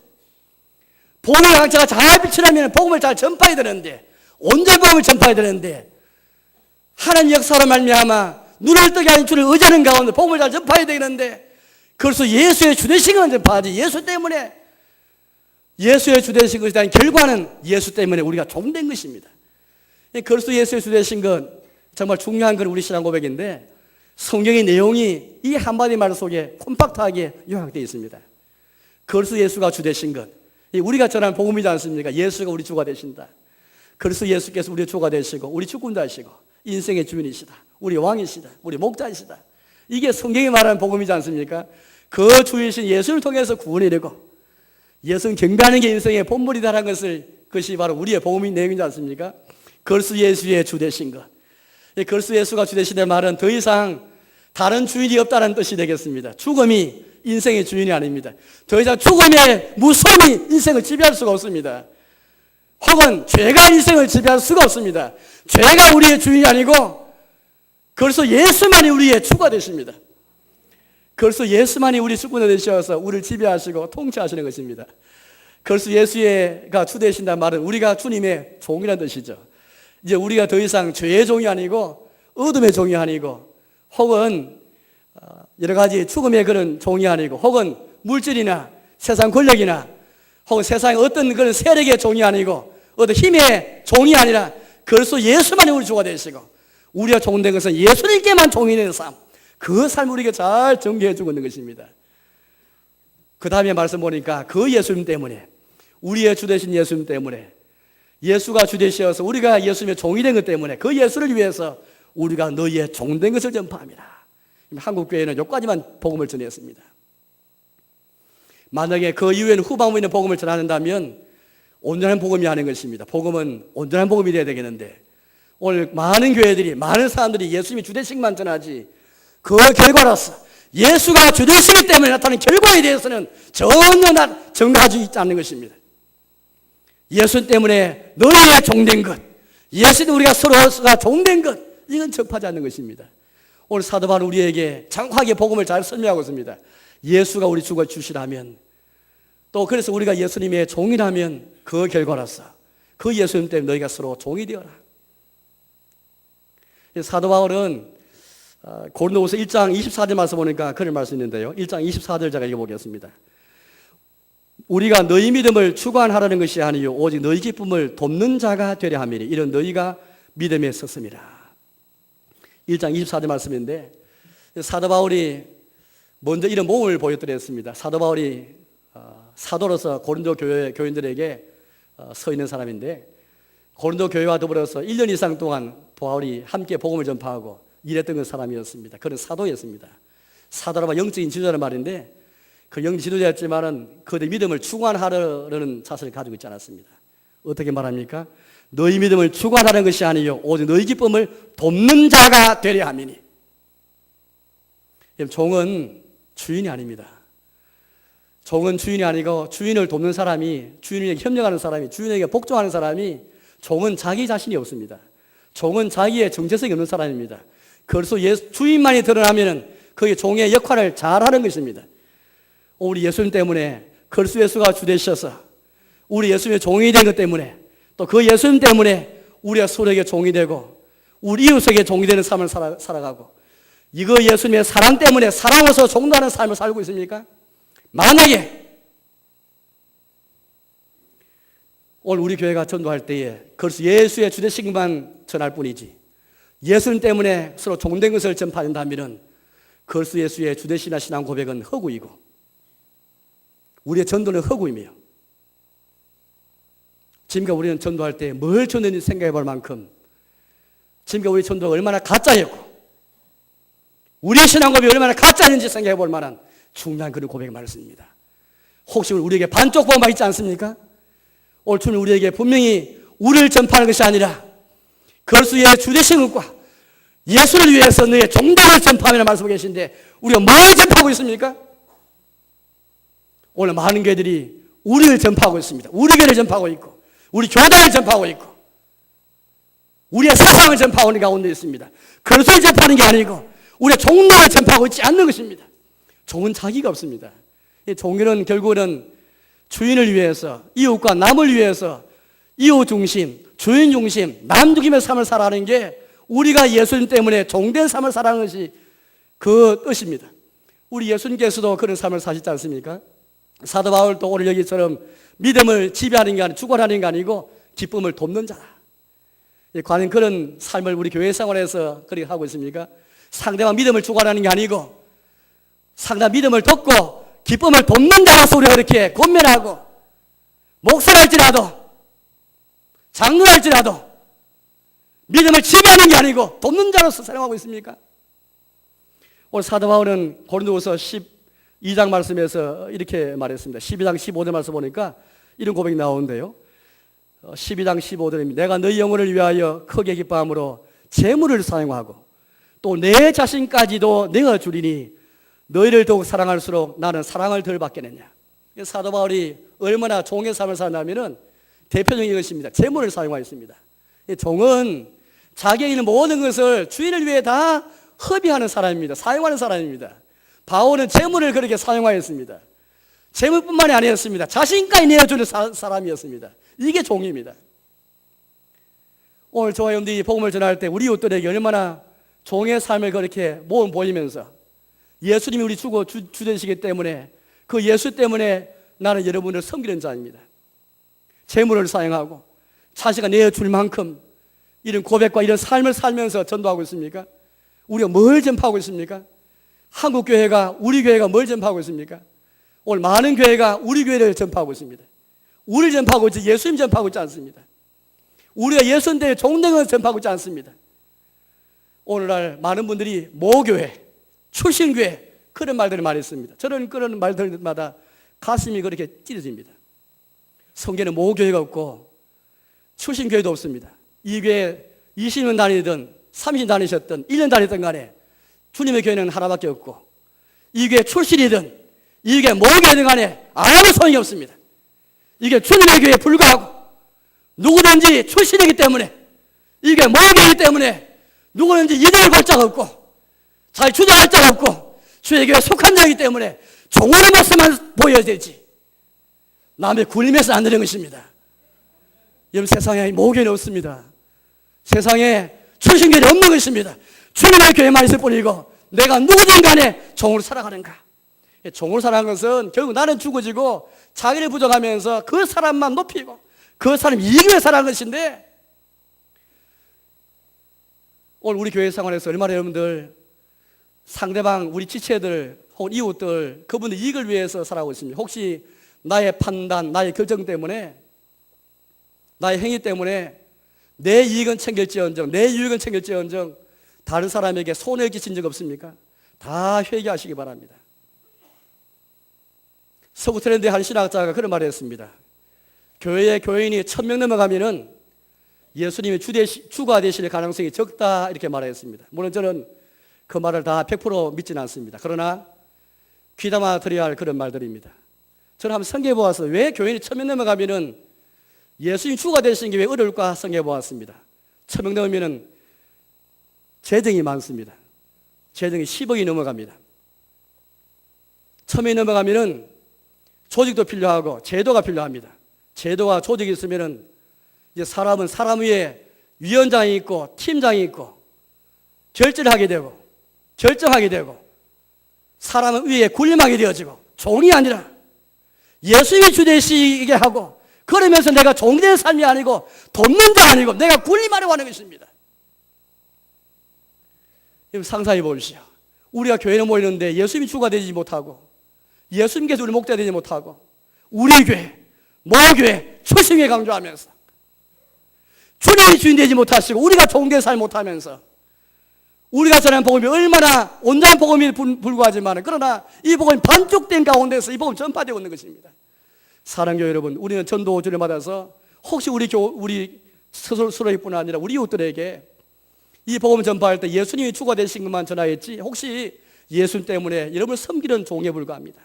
S2: 복음의 강자가 잘 비치려면 복음을 잘 전파해야 되는데 온전히 복음을 전파해야 되는데 하나님 역사로 말미암아 눈을 뜨게 하는 주를 의지하는 가운데 복음을 잘 전파해야 되는데 그래서 예수의 주되신 것만 전파하지 예수 때문에 예수의 주되신 것에 대한 결과는 예수 때문에 우리가 종된 것입니다. 그리스도 예수의 주되신 것 정말 중요한 건 우리 신앙 고백인데 성경의 내용이 이 한마디 말 속에 콤팍트하게 요약되어 있습니다. 그리스도 예수가 주되신 것 우리가 전하는 복음이지 않습니까? 예수가 우리 주가 되신다. 그리스도 예수께서 우리 주가 되시고 우리 주권자시고 인생의 주인이시다. 우리 왕이시다. 우리 목자이시다. 이게 성경이 말하는 복음이지 않습니까? 그 주이신 예수를 통해서 구원이 되고 예수는 경배하는 게 인생의 본물이다라는 것을 그것이 바로 우리의 복음의 내용이지 않습니까? 그리스도 예수의 주되신 것. 그리스도 예수가 주되시는 말은 더 이상 다른 주인이 없다는 뜻이 되겠습니다. 죽음이 인생의 주인이 아닙니다. 더 이상 죽음의 무서움이 인생을 지배할 수가 없습니다. 혹은 죄가 인생을 지배할 수가 없습니다. 죄가 우리의 주인이 아니고 그리스도 예수만이 우리의 주가 되십니다. 그리스도 예수만이 우리 주권자 되셔서 우리를 지배하시고 통치하시는 것입니다. 그리스도 예수가 주 되신다는 말은 우리가 주님의 종이라는 뜻이죠. 이제 우리가 더 이상 죄의 종이 아니고 어둠의 종이 아니고 혹은 여러 가지 죽음의 그런 종이 아니고 혹은 물질이나 세상 권력이나 혹은 세상의 어떤 그런 세력의 종이 아니고 어떤 힘의 종이 아니라 그리스도 예수만이 우리 주가 되시고 우리가 종된 것은 예수님께만 종이 되는 삶 그 삶을 우리에게 잘 전개해 주고 있는 것입니다. 그 다음에 말씀 보니까 그 예수님 때문에 우리의 주 되신 예수님 때문에 예수가 주 되셔서 우리가 예수님의 종이 된 것 때문에 그 예수를 위해서 우리가 너희의 종된 것을 전파합니다. 한국교회는 여기까지만 복음을 전했습니다. 만약에 그 이후에는 후방에 있는 복음을 전한다면 온전한 복음이 아닌 것입니다. 복음은 온전한 복음이 되어야 되겠는데 오늘 많은 교회들이 많은 사람들이 예수님이 주되신만 전하지 그 결과로서 예수가 주되시기 때문에 나타나는 결과에 대해서는 전혀 정가지고 있지 않는 것입니다. 예수 때문에 너희의 종된 것 예수는 우리가 서로가 종된 것 이건 접하지 않는 것입니다. 오늘 사도 바울은 우리에게 정확하게 복음을 잘 설명하고 있습니다. 예수가 우리 주가 주시라면 또 그래서 우리가 예수님의 종이라면 그 결과로서 그 예수님 때문에 너희가 서로 종이 되어라. 사도 바울은 고린도후서 1장 24절 말씀 보니까 그런 말씀이 있는데요. 1장 24절 제가 읽어보겠습니다. 우리가 너희 믿음을 주관하라는 것이 아니요 오직 너희 기쁨을 돕는 자가 되려 함이니 이런 너희가 믿음에 섰음이라. 1장 24절 말씀인데 사도 바울이 먼저 이런 모험을 보여드렸습니다. 사도 바울이 사도로서 고린도 교인들에게 서 있는 사람인데 고린도 교회와 더불어서 1년 이상 동안 바울이 함께 복음을 전파하고 일했던 그 사람이었습니다. 그는 사도였습니다. 사도라면 영적인 지도자는 말인데 그 영적 지도자였지만은 그들의 믿음을 주관하려는 자세를 가지고 있지 않았습니다. 어떻게 말합니까? 너희 믿음을 주관하는 것이 아니요 오직 너희 기쁨을 돕는 자가 되려 함이니. 종은 주인이 아닙니다. 종은 주인이 아니고 주인을 돕는 사람이 주인에게 협력하는 사람이 주인에게 복종하는 사람이 종은 자기 자신이 없습니다. 종은 자기의 정체성이 없는 사람입니다. 그래서 주인만이 드러나면은 그의 종의 역할을 잘하는 것입니다. 우리 예수님 때문에 그리스도 예수가 주 되셔서 우리 예수님의 종이 된 것 때문에 또 그 예수님 때문에 우리가 서로에게 종이 되고 우리 이웃에게 종이 되는 삶을 살아가고 이거 예수님의 사랑 때문에 사랑으로서 종도하는 삶을 살고 있습니까? 만약에 오늘 우리 교회가 전도할 때에 그래서 예수의 주되심만 전할 뿐이지 예수님 때문에 서로 종된 것을 전파한다면 그리스도 예수의 주되시나 신앙 고백은 허구이고 우리의 전도는 허구이며 지금까지 우리는 전도할 때 뭘 전했는지 생각해 볼 만큼 지금까지 우리 전도가 얼마나 가짜였고 우리의 신앙 고백이 얼마나 가짜인지 생각해 볼 만한 중요한 그런 고백의 말씀입니다. 혹시 우리에게 반쪽 보험만 있지 않습니까? 오늘 주님 우리에게 분명히 우리를 전파하는 것이 아니라 그리스도의 주되신 것과 예수를 위해서 너의 종덕을 전파하라는 말씀을 계신데 우리가 뭘 전파하고 있습니까? 오늘 많은 교회들이 우리를 전파하고 있습니다. 우리 교회를 전파하고 있고 우리 교단을 전파하고 있고 우리의 사상을 전파하는 가운데 있습니다. 그리스도를 전파하는 게 아니고 우리의 종덕을 전파하고 있지 않는 것입니다. 종은 자기가 없습니다. 종교는 결국은 주인을 위해서 이웃과 남을 위해서 이웃 중심, 주인 중심, 남 중심의 삶을 살아가는 게 우리가 예수님 때문에 종된 삶을 살아가는 것이 그 뜻입니다. 우리 예수님께서도 그런 삶을 사시지 않습니까? 사도 바울도 오늘 여기처럼 믿음을 지배하는 게 아니고 주관하는 게 아니고 기쁨을 돕는 자라. 과연 그런 삶을 우리 교회 생활에서 그렇게 하고 있습니까? 상대방 믿음을 주관하는 게 아니고 상대방 믿음을 돕고 기쁨을 돕는 자로서 우리가 그렇게 권면하고 목사랄지라도 장로랄지라도 믿음을 지배하는 게 아니고 돕는 자로서 사용하고 있습니까? 오늘 사도 바울은 고린도후서 12장 말씀에서 이렇게 말했습니다. 12장 15절 말씀 보니까 이런 고백이 나오는데요. 12장 15절입니다. 내가 너희 영혼을 위하여 크게 기뻐함으로 재물을 사용하고 또 내 자신까지도 내가 주리니 너희를 더욱 사랑할수록 나는 사랑을 덜 받겠느냐. 사도 바울이 얼마나 종의 삶을 사냐면은 대표적인 것입니다. 재물을 사용하였습니다. 종은 자기에 있는 모든 것을 주인을 위해 다 허비하는 사람입니다. 사용하는 사람입니다. 바울은 재물을 그렇게 사용하였습니다. 재물뿐만이 아니었습니다. 자신까지 내어주는 사람이었습니다. 이게 종입니다. 오늘 저와 여러분들이 복음을 전할 때 우리 이웃들에게 얼마나 종의 삶을 그렇게 모험 보이면서 예수님이 우리 주되시기 때문에 그 예수 때문에 나는 여러분을 섬기는 자입니다. 재물을 사용하고 자신가 내어줄 만큼 이런 고백과 이런 삶을 살면서 전도하고 있습니까? 우리가 뭘 전파하고 있습니까? 한국 교회가 우리 교회가 뭘 전파하고 있습니까? 오늘 많은 교회가 우리 교회를 전파하고 있습니다. 우리를 전파하고 있지 예수님 전파하고 있지 않습니다. 우리가 예수님의 종된 전파하고 있지 않습니다. 오늘날 많은 분들이 모교회, 출신교회 그런 말들을 많이 했습니다. 저는 그런 말들마다 가슴이 그렇게 찢어집니다. 성경에는 모교회가 없고 출신교회도 없습니다. 이 교회 20년 다니든 30년 다니셨든 1년 다녔든 간에 주님의 교회는 하나밖에 없고 이 교회 출신이든 이 교회 모교회든 간에 아무 소용이 없습니다. 이게 주님의 교회에 불과하고 누구든지 출신이기 때문에 이게 모교회이기 때문에 누구든지 이름을 걸 자가 없고 자기 주장할 자가 없고 주의 교회에 속한 자이기 때문에 종의 모습만 보여야 되지 남의 굴림에서 안 되는 것입니다. 여러분 세상에 모교회는 없습니다. 세상에 출신교회는 없는 것입니다. 주님의 교회만 있을 뿐이고 내가 누구든 간에 종으로 살아가는가. 종으로 살아가는 것은 결국 나는 죽어지고 자기를 부정하면서 그 사람만 높이고 그 사람 이익을 위해 살아가는 것인데 오늘 우리 교회 생활에서 얼마나 여러분들 상대방 우리 지체들 혹은 이웃들 그분들 이익을 위해서 살아가고 있습니다. 혹시 나의 판단, 나의 결정 때문에 나의 행위 때문에 내 이익은 챙길지언정 내 유익은 챙길지언정 다른 사람에게 손해를 끼친 적 없습니까? 다 회개하시기 바랍니다. 서구 트렌드의 한 신학자가 그런 말을 했습니다. 교회에 교인이 1000명 넘어가면은 예수님이 주가 되실 가능성이 적다 이렇게 말했습니다. 물론 저는 그 말을 다 100% 믿지는 않습니다. 그러나 귀담아 드려야 할 그런 말들입니다. 저는 한번 생각해 보아서 왜 교인이 1000명 넘어가면은 예수님 주가 되시는 게 왜 어려울까 생각해 보았습니다. 1000명 넘으면 재정이 많습니다. 재정이 10억이 넘어갑니다. 1000명이 넘어가면은 조직도 필요하고 제도가 필요합니다. 제도와 조직이 있으면은 이제 사람은 사람 위에 위원장이 있고 팀장이 있고 결정하게 되고 결정하게 되고 사람은 위에 군림하게 되어지고 종이 아니라 예수님이 주되시게 하고 그러면서 내가 종된 삶이 아니고 돕는 자 아니고 내가 군림하려고 하는 것입니다. 상상해 보십시오. 우리가 교회에 모이는데 예수님이 주가 되지 못하고 예수님께서 우리 목자 되지 못하고 우리 교회, 모교회 초심에 강조하면서 주님이 주인 되지 못하시고 우리가 종된 삶 못하면서 우리가 전하는 복음이 얼마나 온전한 복음이 불구하지만 그러나 이 복음이 반쪽된 가운데서 이 복음이 전파되고 있는 것입니다. 사랑교회 여러분, 우리는 전도 오주를 받아서 혹시 우리 스스로뿐 아니라 우리 이웃들에게 이 복음을 전파할 때 예수님이 주가 되신 것만 전하였지 혹시 예수님 때문에 여러분을 섬기는 종에 불과합니다.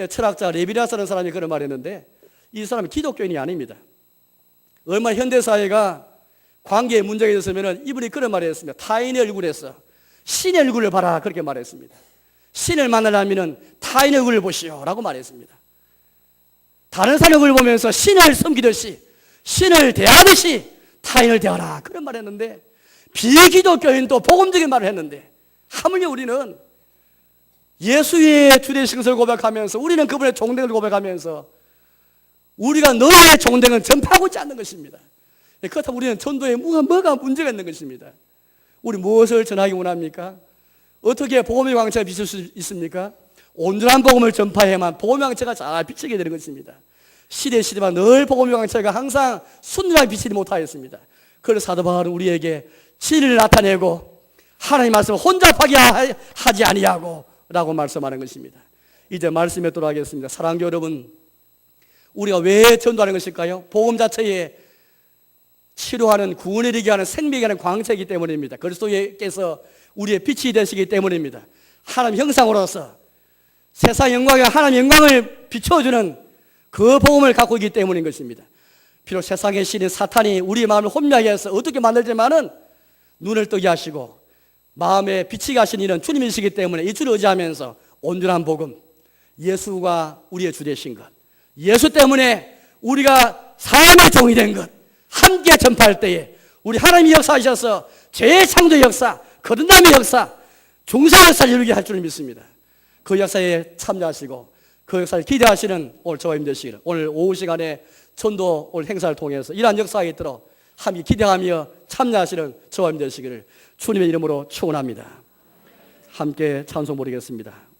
S2: 철학자 레비나스라는 사람이 그런 말했는데 이 사람은 기독교인이 아닙니다. 얼마나 현대사회가 관계에 문제가 있었으면 이분이 그런 말을 했습니다. 타인의 얼굴에서 신의 얼굴을 봐라 그렇게 말했습니다. 신을 만나려면 타인의 얼굴을 보시오 라고 말했습니다. 다른 사람의 얼굴을 보면서 신을 섬기듯이 신을 대하듯이 타인을 대하라 그런 말을 했는데 비기독교인도 복음적인 말을 했는데 하물며 우리는 예수의 주되신 것을 고백하면서 우리는 그분의 종된 걸 고백하면서 우리가 너의 종된 걸 전파하고 있지 않는 것입니다. 그렇다면 우리는 전도에 뭐가 문제가 있는 것입니다. 우리 무엇을 전하기 원합니까? 어떻게 복음의 광채가 비칠 수 있습니까? 온전한 복음을 전파해야만 복음의 광채가 잘 비치게 되는 것입니다. 시대마다 늘 복음의 광채가 항상 순전하게 비치지 못하였습니다. 그래서 사도 바울은 우리에게 진리를 나타내고 하나님의 말씀을 혼자 파괴하지 아니하고 라고 말씀하는 것입니다. 이제 말씀에 돌아가겠습니다. 사랑하는 여러분, 우리가 왜 전도하는 것일까요? 복음 자체에 치료하는 구원에 이르게 하는 생명에 하는 광채이기 때문입니다. 그리스도께서 우리의 빛이 되시기 때문입니다. 하나님 형상으로서 세상 영광에 하나님 영광을 비춰주는 그 복음을 갖고 있기 때문인 것입니다. 비록 세상의 신인 사탄이 우리 마음을 혼미하게 해서 어떻게 만들지만은 눈을 뜨게 하시고 마음에 비치게 하신 이는 주님이시기 때문에 이 주를 의지하면서 온전한 복음, 예수가 우리의 주 되신 것, 예수 때문에 우리가 삶의 종이 된 것 함께 전파할 때에 우리 하나님이 역사하셔서 재창조 역사, 거듭남의 역사, 중생 역사를 이루게 할 줄 믿습니다. 그 역사에 참여하시고 그 역사를 기대하시는 오늘 저와 힘드시기를 오늘 오후 시간에 전도 오늘 행사를 통해서 이러한 역사가 있도록 함께 기대하며 참여하시는 저와 힘드시기를 주님의 이름으로 축원합니다. 함께 찬송 부르겠습니다.